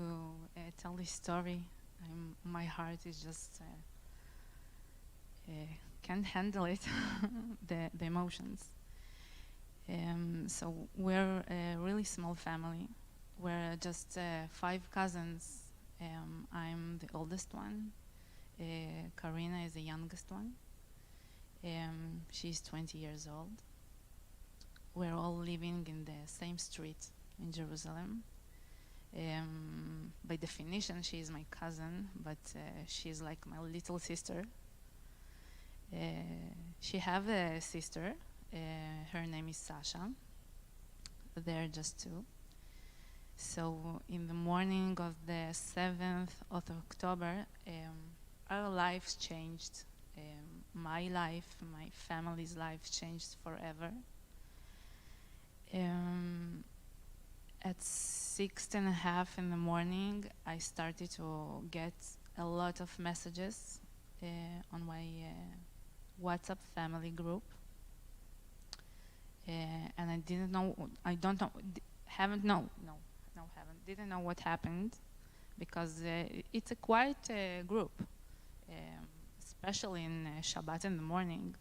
tell this story, my heart is just can't handle it, the emotions. So we're a really small family. We're just 5 cousins. I'm the oldest one. Karina is the youngest one. She's 20 years old. We're all living in the same street in Jerusalem. By definition, she is my cousin, but she's like my little sister. She have a sister. Her name is Sasha. They're just 2. So in the morning of the 7th of October, our lives changed. My life, my family's life changed forever. At 6:30 in the morning, I started to get a lot of messages on my WhatsApp family group. And I didn't know, didn't know what happened, because it's a quiet group, especially in Shabbat in the morning.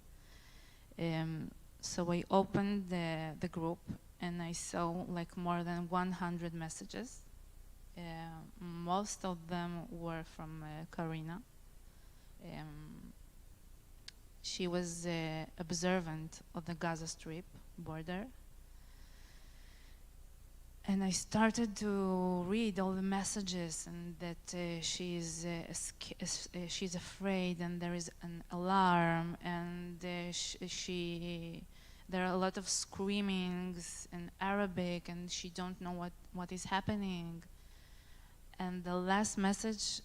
So I opened the group and I saw like more than 100 messages. Most of them were from Karina. She was observant of the Gaza Strip border. And I started to read all the messages, and that she's afraid, and there is an alarm, and there are a lot of screamings in Arabic, and she don't know what is happening. And the last message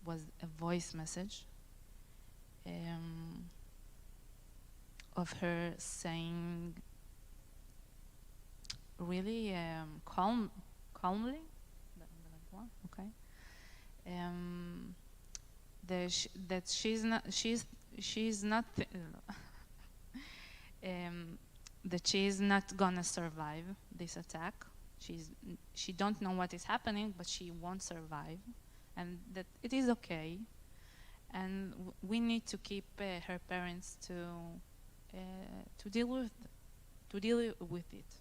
was a voice message of her saying, really calmly, okay, that she's not that she is not gonna survive this attack. She don't know what is happening, but she won't survive, and that it is okay, and we need to keep her parents to deal with it.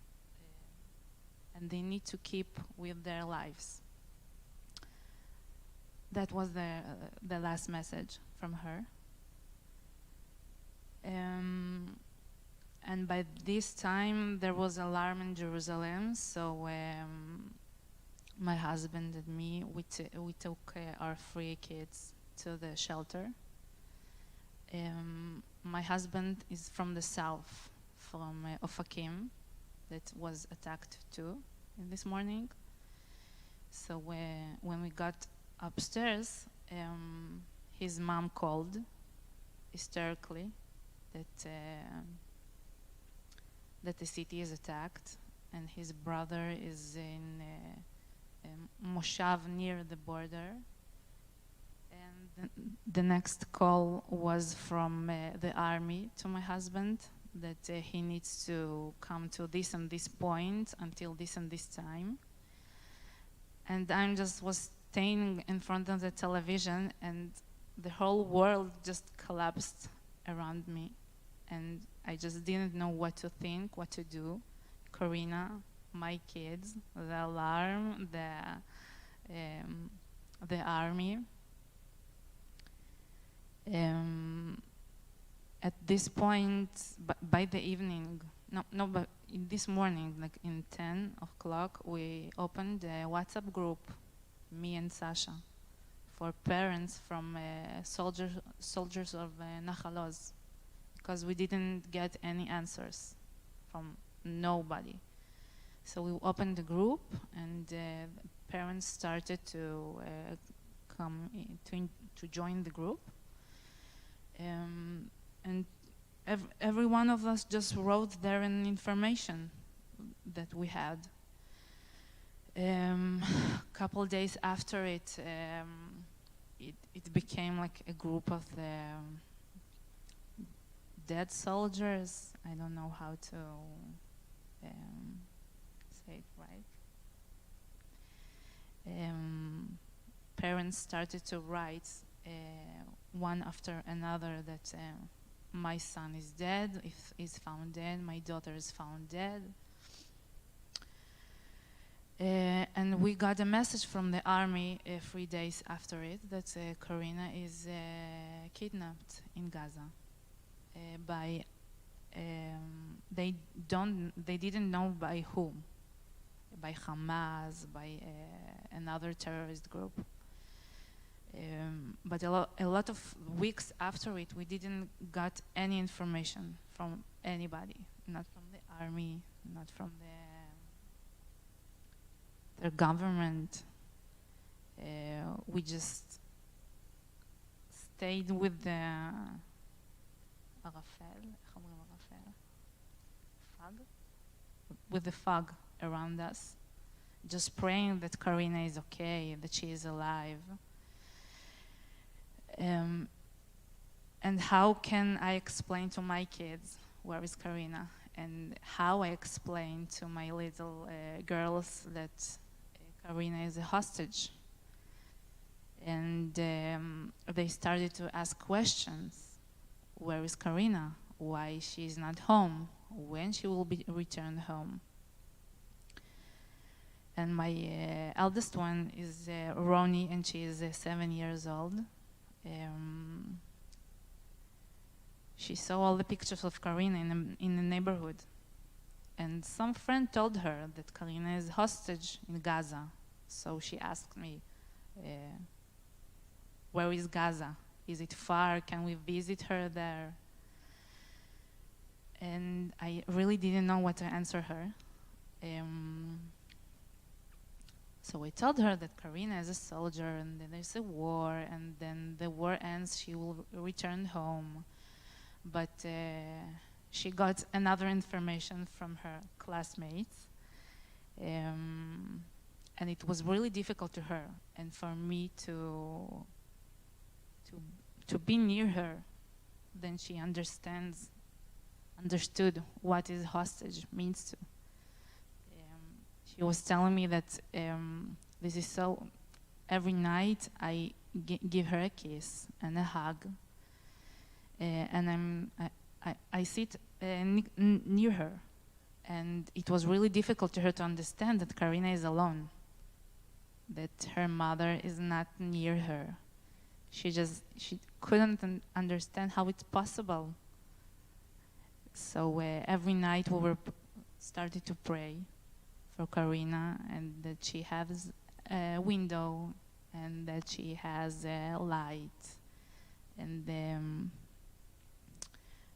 And they need to keep with their lives. That was the last message from her. And by this time, there was alarm in Jerusalem, so my husband and me, we took our 3 kids to the shelter. My husband is from the south, from Ofakim, that was attacked too in this morning. So when we got upstairs, his mom called hysterically that the city is attacked, and his brother is in Moshav near the border. And the next call was from the army to my husband, that he needs to come to this and this point until this and this time. And I just was staying in front of the television, and the whole world just collapsed around me. And I just didn't know what to think, what to do. Karina, my kids, the alarm, the army. At this point, by the evening, but in this morning, like in 10 o'clock, we opened a WhatsApp group, me and Sasha, for parents from soldiers of Nahal Oz, because we didn't get any answers from nobody. So we opened the group, and parents started to come to join the group. And every one of us just wrote there an information that we had. Couple days after it, it became like a group of the dead soldiers. I don't know how to say it right. Parents started to write one after another that my son is dead, if he's found dead, my daughter is found dead. And we got a message from the army 3 days after it that Karina is kidnapped in Gaza by they didn't know by whom, by Hamas, by another terrorist group. But a lot of weeks after it, we didn't got any information from anybody, not from the army, not from their government. We just stayed with the with the fog around us, just praying that Karina is okay, that she is alive. And how can I explain to my kids where is Karina? And how I explain to my little girls that Karina is a hostage? And they started to ask questions. Where is Karina? Why she is not home? When she will be returned home? And my eldest one is Roni, and she is 7 years old. She saw all the pictures of Karina in the neighborhood. And some friend told her that Karina is hostage in Gaza. So she asked me, where is Gaza? Is it far? Can we visit her there? And I really didn't know what to answer her. So I told her that Karina is a soldier, and then there's a war, and then the war ends, she will return home. But she got another information from her classmates, and it was really difficult to her, and for me to be near her. Then she understood what is hostage means to. She was telling me that this is so. Every night I give her a kiss and a hug, and I sit near her, and it was really difficult to her to understand that Karina is alone, that her mother is not near her. She couldn't understand how it's possible. So every night we were started to pray for Karina, and that she has a window, and that she has a light, and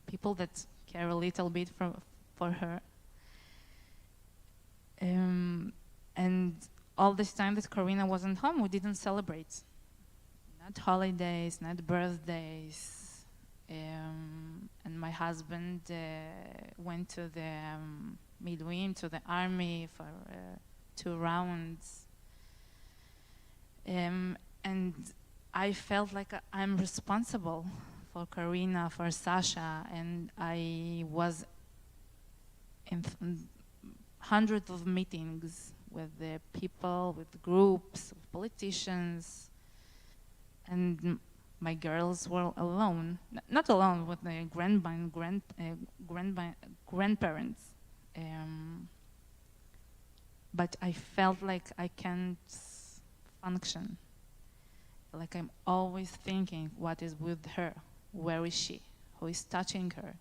people that care a little bit for her. And all this time that Karina wasn't home, we didn't celebrate. Not holidays, not birthdays. And my husband went to the Miluim, to the army for 2 rounds. And I felt like I'm responsible for Karina, for Sasha, and I was in hundreds of meetings with the people, with groups, with politicians, and my girls were alone, not alone, with the grandparents. But I felt like I can't function. Like I'm always thinking, what is with her? Where is she? Who is touching her?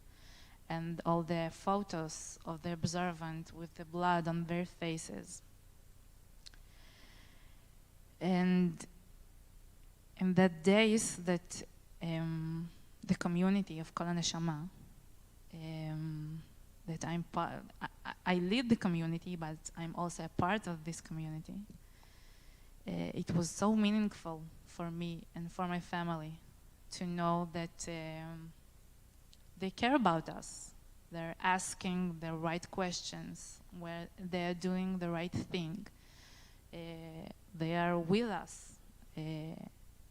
And all the photos of the observant with the blood on their faces. And in that days that the community of Kol HaNeshama that I lead the community, but I'm also a part of this community. It was so meaningful for me and for my family to know that they care about us. They're asking the right questions, where they're doing the right thing. They are with us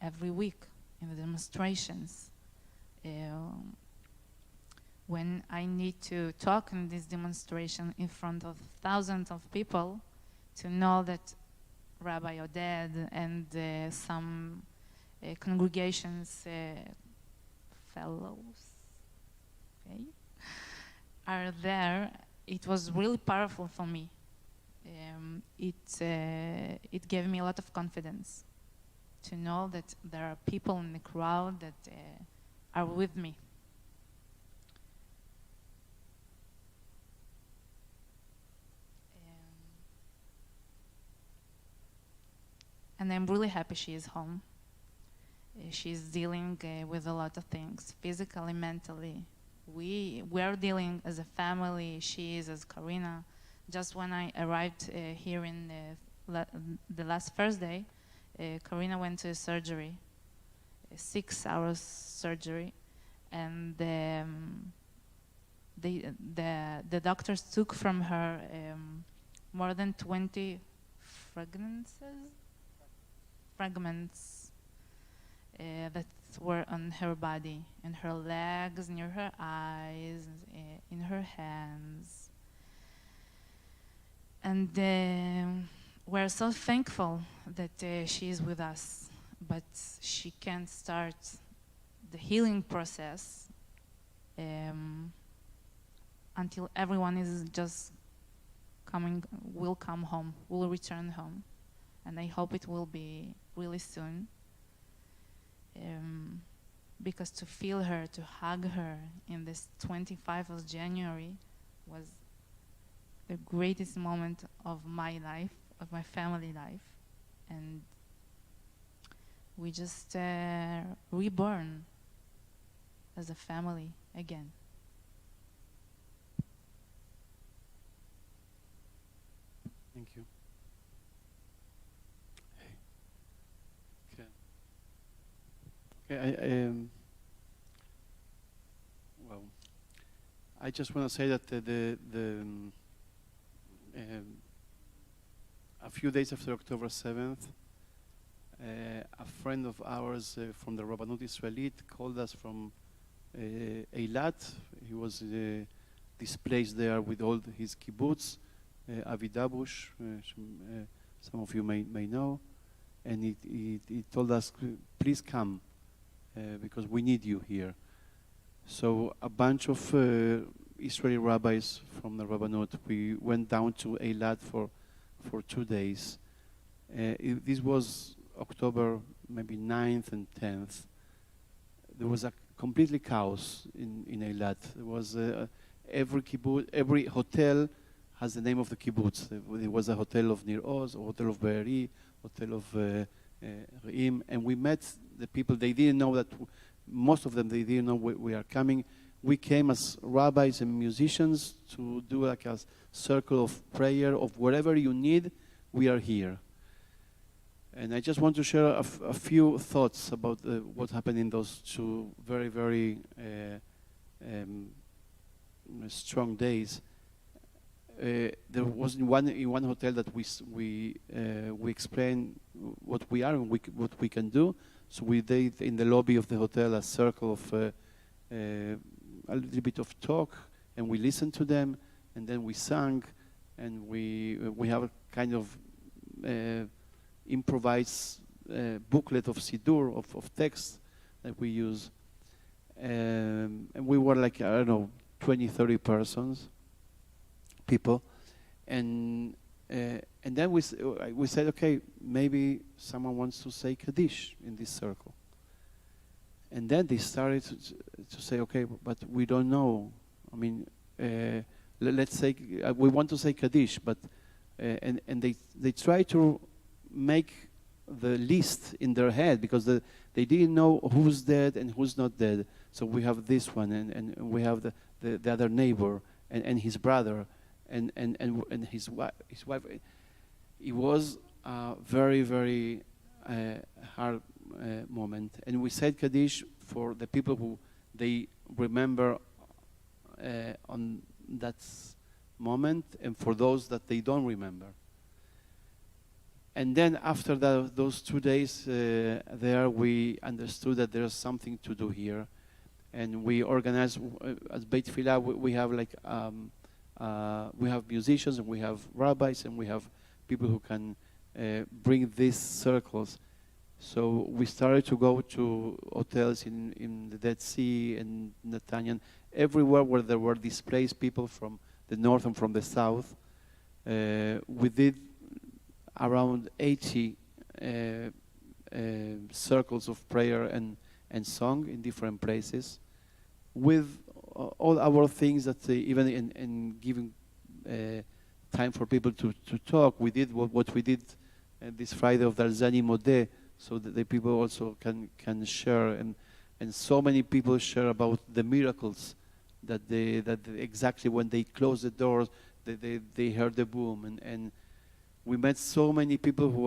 every week in the demonstrations. When I need to talk in this demonstration in front of thousands of people, to know that Rabbi Oded and some congregations fellows, okay, are there, it was really powerful for me. It gave me a lot of confidence to know that there are people in the crowd that are with me. And I'm really happy she is home. She's dealing with a lot of things, physically, mentally. We are dealing as a family. She is as Karina. Just when I arrived here in the last Thursday, Karina went to surgery, a 6 hours surgery, and the doctors took from her more than 20 fragments that were on her body, in her legs, near her eyes, in her hands. And we're so thankful that she is with us, but she can't start the healing process until everyone is just will come home, will return home. And I hope it will be really soon. Because to feel her, to hug her in this 25th of January was the greatest moment of my life, of my family life. And we just reborn as a family again. Thank you. Okay, well, I just want to say that a few days after October 7th, a friend of ours from the Rabbanut Israelit called us from Eilat. He was displaced there with all his kibbutz, Avi Dabush, some of you may know, and he told us, please come. Because we need you here. So a bunch of Israeli rabbis from the Rabbanut, we went down to Eilat for 2 days. This was October maybe 9th and 10th. There was a completely chaos in Eilat. There was every kibbutz, every hotel has the name of the kibbutz. There was a hotel of Nir Oz, a hotel of Be'eri, hotel of Re'im, and we met the people. They didn't know that, most of them, they didn't know we are coming. We came as rabbis and musicians to do like a circle of prayer of whatever you need, we are here. And I just want to share a few thoughts about what happened in those 2 very, very strong days. There was in one hotel that we explained what we are and what we can do. So we did in the lobby of the hotel a circle of a little bit of talk, and we listened to them, and then we sang, and we have a kind of improvised booklet of Siddur, of text that we use. And we were like, I don't know, 20, 30 people. And then we said, okay, maybe someone wants to say Kaddish in this circle. And then they started to say, okay, but we don't know. I mean, let's say, we want to say Kaddish, but, and they try to make the list in their head because they didn't know who's dead and who's not dead. So we have this one, and we have the other neighbor, and his brother, and his wife. It was a very, very hard moment. And we said Kaddish for the people who they remember on that moment, and for those that they don't remember. And then after those 2 days there, we understood that there's something to do here. And we organized, at Beit Tfilah, we have like, we have musicians, and we have rabbis, and we have people who can bring these circles. So we started to go to hotels in the Dead Sea and Netanya, everywhere where there were displaced people from the north and from the south. We did around 80 circles of prayer and song in different places, with all our things that even in giving time for people to talk. We did what we did this Friday of Darzani Modeh, so that the people also can share, and so many people share about the miracles that exactly when they closed the doors, they heard the boom, and we met so many people who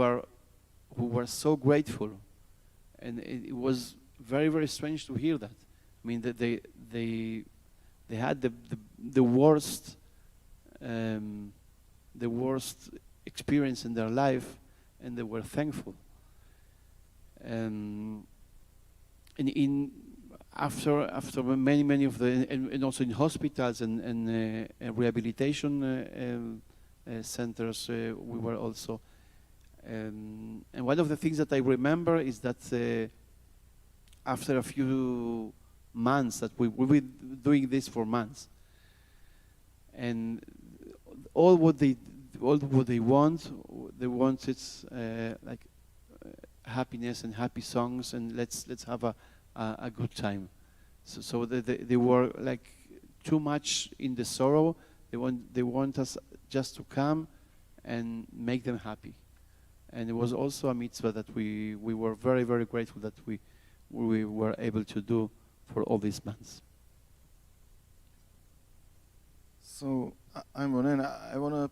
were so grateful, and it was very, very strange to hear that. I mean, that they had the worst experience in their life, and they were thankful. And after many of the and also in hospitals and rehabilitation centers, we were also. And one of the things that I remember is that after a few months, that we've been doing this for months, and all what they want is like happiness and happy songs, and let's have a good time. So they were like too much in the sorrow. They want us just to come and make them happy. And it was also a mitzvah that we were very, very grateful that we were able to do for all these months. So I'm Ronen. I want to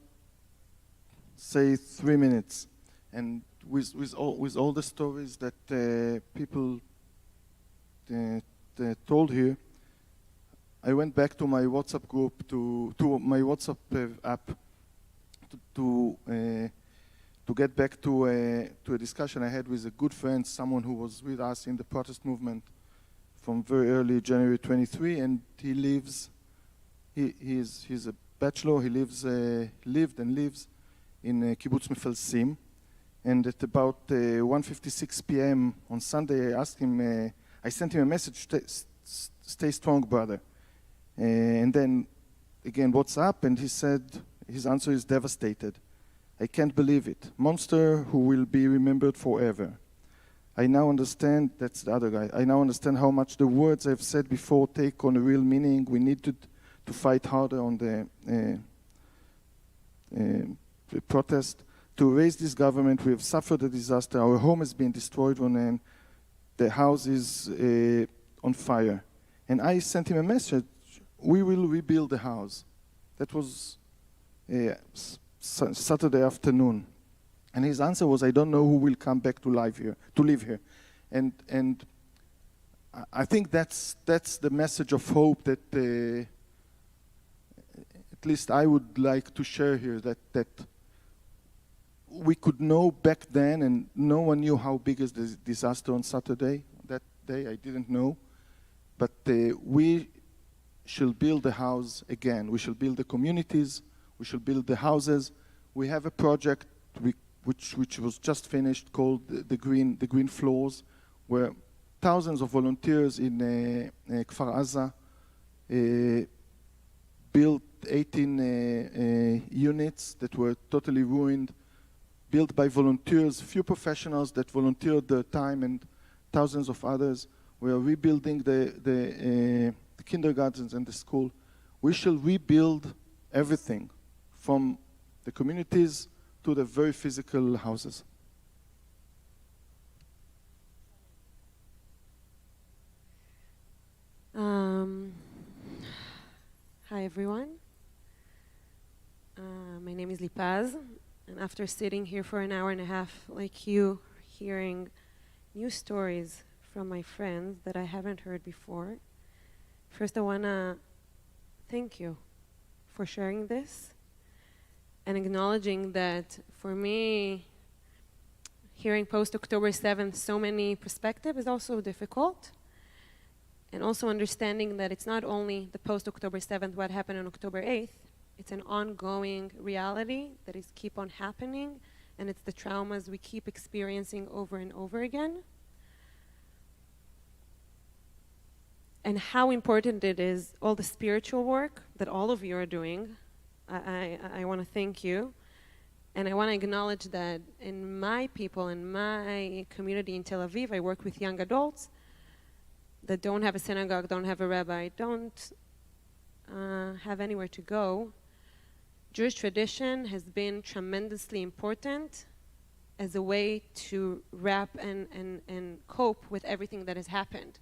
say 3 minutes, and with all the stories that people told here, I went back to my WhatsApp group, to my WhatsApp app, to get back to a discussion I had with a good friend, someone who was with us in the protest movement from very early January 23, and he lives. He's a bachelor. He lived and lives in Kibbutz Mefalsim, and at about 1:56 p.m. on Sunday, I sent him a message: "Stay strong, brother." And then again WhatsApp, and he said his answer is devastated. I can't believe it. Monster who will be remembered forever. I now understand, that's the other guy, I now understand how much the words I've said before take on a real meaning. We need to fight harder on the protest. To raise this government, we have suffered a disaster. Our home has been destroyed, and the house is on fire. And I sent him a message, we will rebuild the house. That was Saturday afternoon. And his answer was, I don't know who will come back to live here. And I think that's the message of hope that at least I would like to share here, that we could know back then, and no one knew how big is the disaster on Saturday. That day I didn't know. But we shall build the house again. We shall build the communities. We shall build the houses. We have a project which was just finished called the Green Floors, where thousands of volunteers in Kfar Aza built 18 units that were totally ruined, built by volunteers, few professionals that volunteered their time, and thousands of others. We are rebuilding the kindergartens and the school. We shall rebuild everything, from the communities to the very physical houses. Hi everyone. name is Lipaz, and after sitting here for an hour and a half, like you, hearing new stories from my friends that I haven't heard before, first I want to thank you for sharing this and acknowledging that for me, hearing post-October 7th so many perspectives is also difficult. And also understanding that it's not only the post-October 7th, what happened on October 8th, it's an ongoing reality that is keep on happening, and it's the traumas we keep experiencing over and over again. And how important it is, all the spiritual work that all of you are doing. I want to thank you. And I want to acknowledge that in my people, in my community in Tel Aviv, I work with young adults that don't have a synagogue, don't have a rabbi, don't have anywhere to go. Jewish tradition has been tremendously important as a way to wrap and cope with everything that has happened.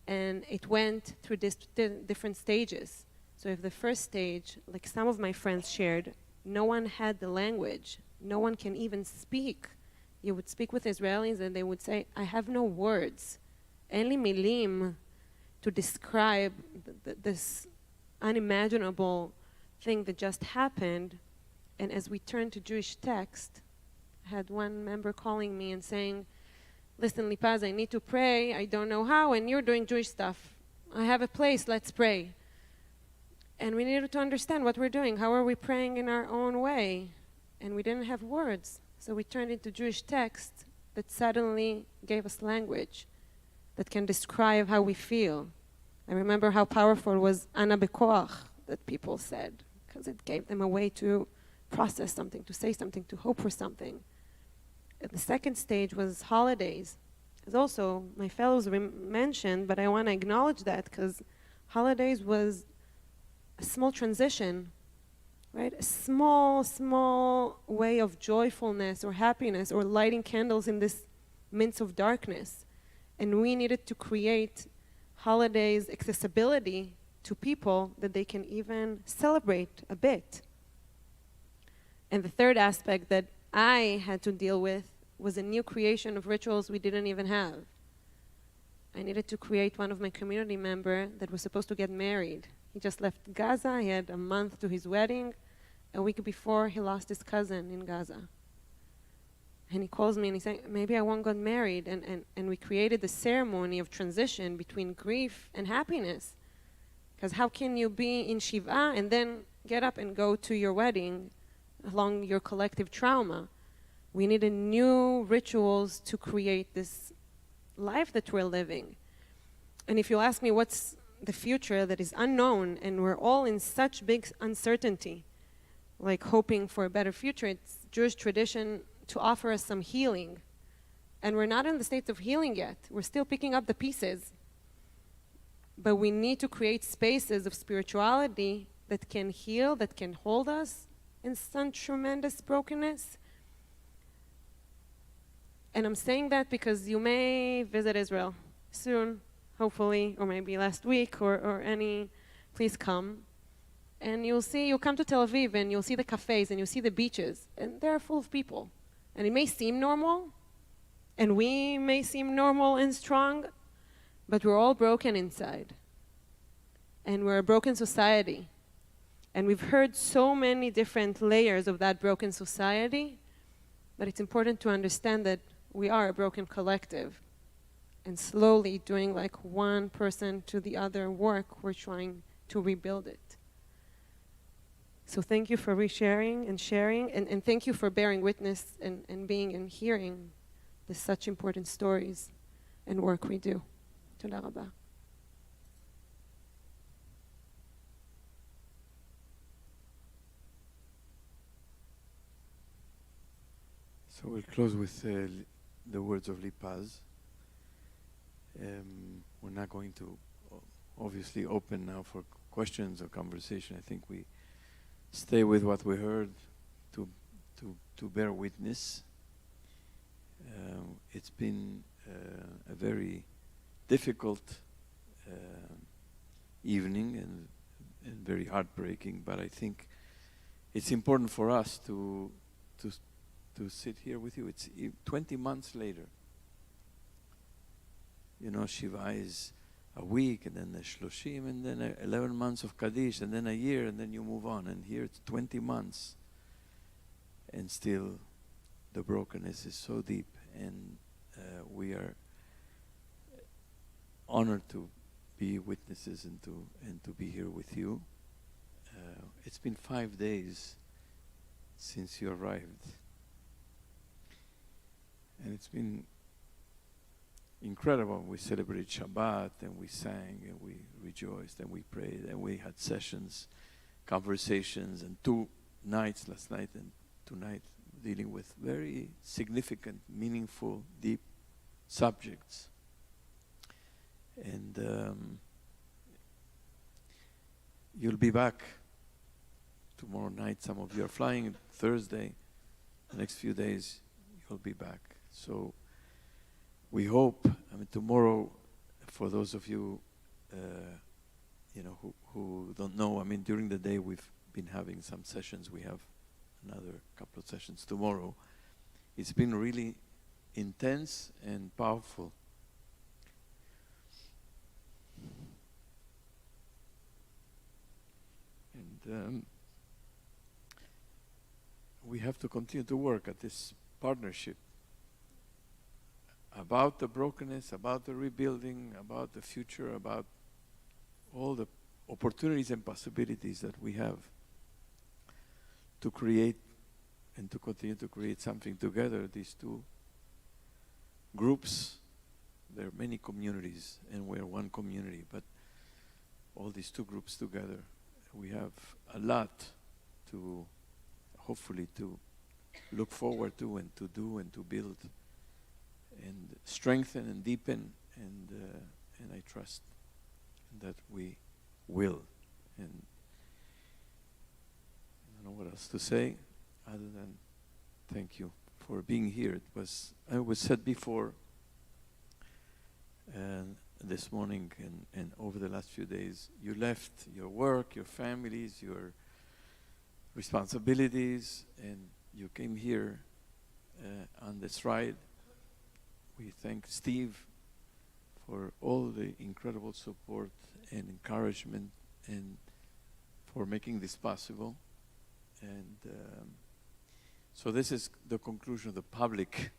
And it went through different stages. So if the first stage, like some of my friends shared, no one had the language. No one can even speak. You would speak with Israelis and they would say, I have no words. אין לי מילים to describe this unimaginable thing that just happened. And as we turned to Jewish text, I had one member calling me and saying, listen, Lipaz, I need to pray. I don't know how, and you're doing Jewish stuff. I have a place, let's pray. And we needed to understand what we're doing. How are we praying in our own way? And we didn't have words. So we turned into Jewish text that suddenly gave us language that can describe how we feel. I remember how powerful was Ana Bekoach that people said, because it gave them a way to process something, to say something, to hope for something. And the second stage was holidays. As also my fellows mentioned, but I want to acknowledge that because holidays was a small transition, right? A small way of joyfulness or happiness or lighting candles in this midst of darkness. And we needed to create holidays accessibility to people that they can even celebrate a bit. And the third aspect that I had to deal with was a new creation of rituals we didn't even have. I needed to create one of my community members that was supposed to get married. He just left Gaza. He had a month to his wedding. A week before, he lost his cousin in Gaza. And he calls me and he's saying, maybe I won't get married. And we created the ceremony of transition between grief and happiness. Because how can you be in Shiva and then get up and go to your wedding along your collective trauma? We needed new rituals to create this life that we're living. And if you ask me what's the future that is unknown and we're all in such big uncertainty, like hoping for a better future, it's Jewish tradition to offer us some healing. And we're not in the state of healing yet. We're still picking up the pieces. But we need to create spaces of spirituality that can heal, that can hold us in such tremendous brokenness. And I'm saying that because you may visit Israel soon, hopefully, or maybe last week, or please come. And you'll come to Tel Aviv and you'll see the cafes and you'll see the beaches, and they're full of people. And it may seem normal, and we may seem normal and strong, but we're all broken inside. And we're a broken society. And we've heard so many different layers of that broken society, but it's important to understand that we are a broken collective. And slowly doing like one person to the other work, we're trying to rebuild it. So thank you for resharing and sharing, and thank you for bearing witness and being and hearing the such important stories and work we do. Toda rabba. So we'll close with the words of Lipaz. We're not going to obviously open now for questions or conversation. I think we stay with what we heard to bear witness. It's been a very difficult evening and very heartbreaking, but I think it's important for us to sit here with you. It's 20 months later. You know, Shiva is a week, and then the Shloshim, and then 11 months of Kaddish, and then a year, and then you move on. And here it's 20 months, and still the brokenness is so deep. And we are honored to be witnesses and to be here with you. It's been 5 days since you arrived, and it's been incredible. We celebrated Shabbat, and we sang, and we rejoiced, and we prayed, and we had sessions, conversations, and 2 nights, last night and tonight, dealing with very significant, meaningful, deep subjects. And you'll be back tomorrow night. Some of you are flying Thursday. The next few days, you'll be back. So we hope, tomorrow, for those of you, who don't know, during the day we've been having some sessions. We have another couple of sessions tomorrow. It's been really intense and powerful. And we have to continue to work at this partnership about the brokenness, about the rebuilding, about the future, about all the opportunities and possibilities that we have to create and to continue to create something together. These 2 groups, there are many communities, and we're one community, but all these 2 groups together, we have a lot to, hopefully, to look forward to and to do and to build and strengthen and deepen, and I trust that we will. And I don't know what else to say other than thank you for being here. I was said before, this morning and over the last few days, you left your work, your families, your responsibilities, and you came here on this ride. We thank Steve for all the incredible support and encouragement and for making this possible. And so this is the conclusion of the public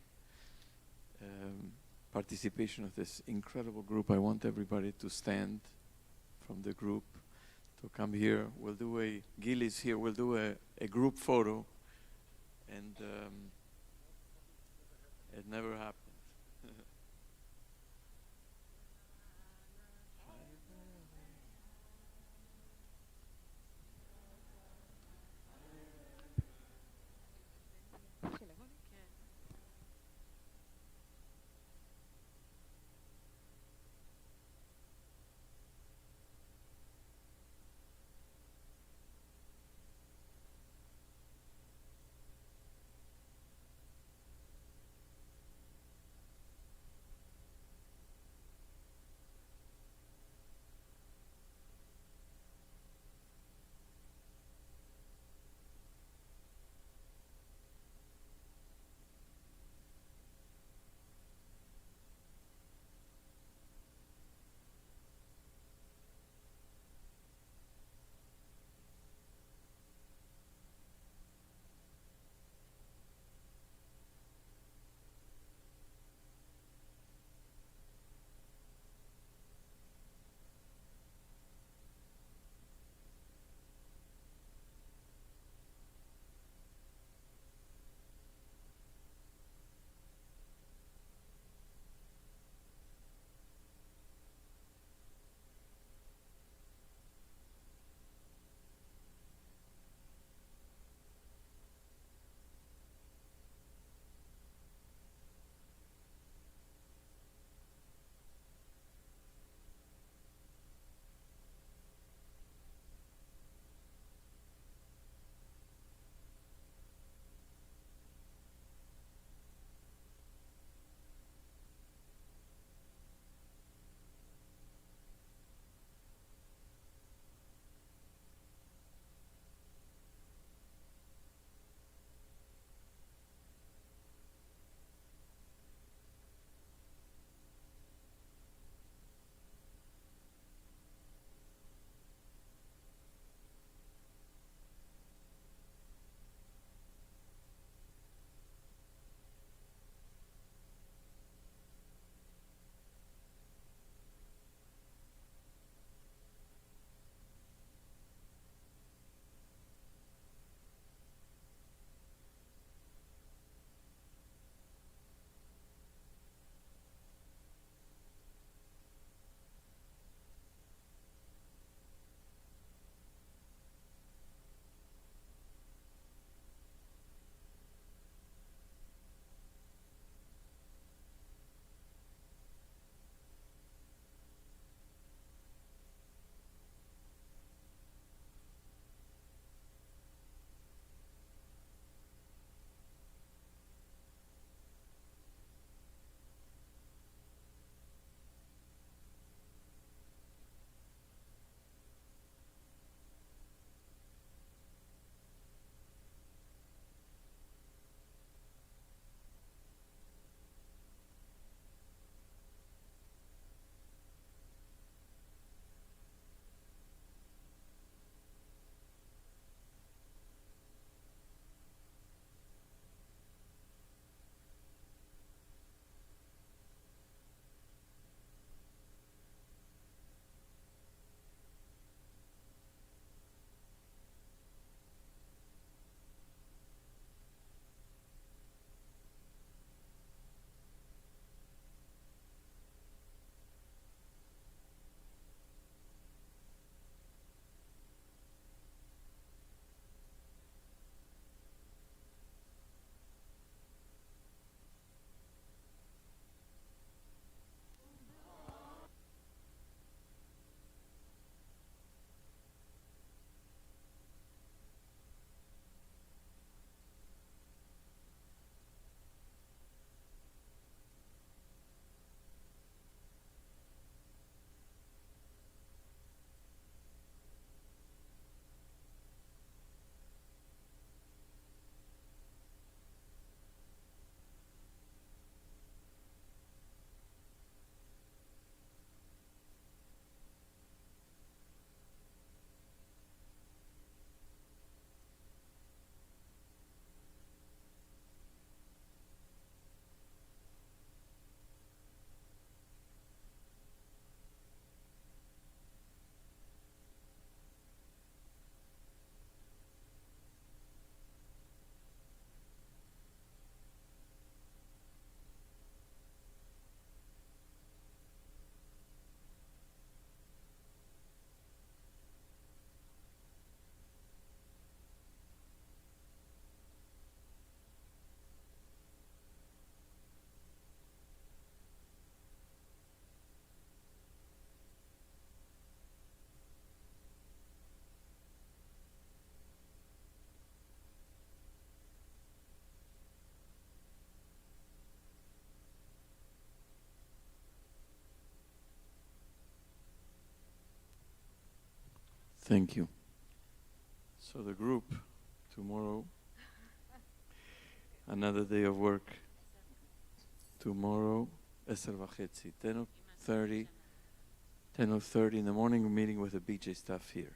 participation of this incredible group. I want everybody to stand from the group, to come here. We'll do Gil is here, we'll do a group photo. And it never happened. Thank you. So the group, tomorrow, another day of work. Tomorrow, 10:30, 10:30 in the morning, meeting with the BJ staff here.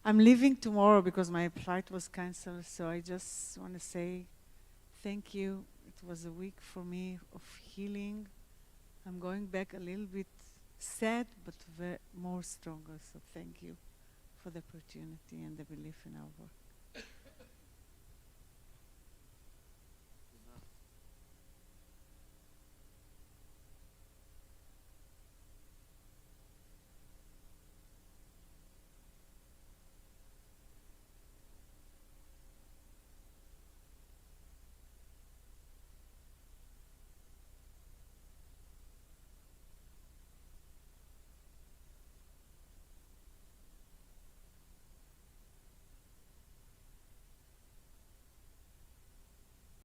I'm leaving tomorrow because my flight was canceled, so I just want to say thank you. It was a week for me of healing. I'm going back a little bit sad, but more stronger, so thank you for the opportunity and the belief in our work.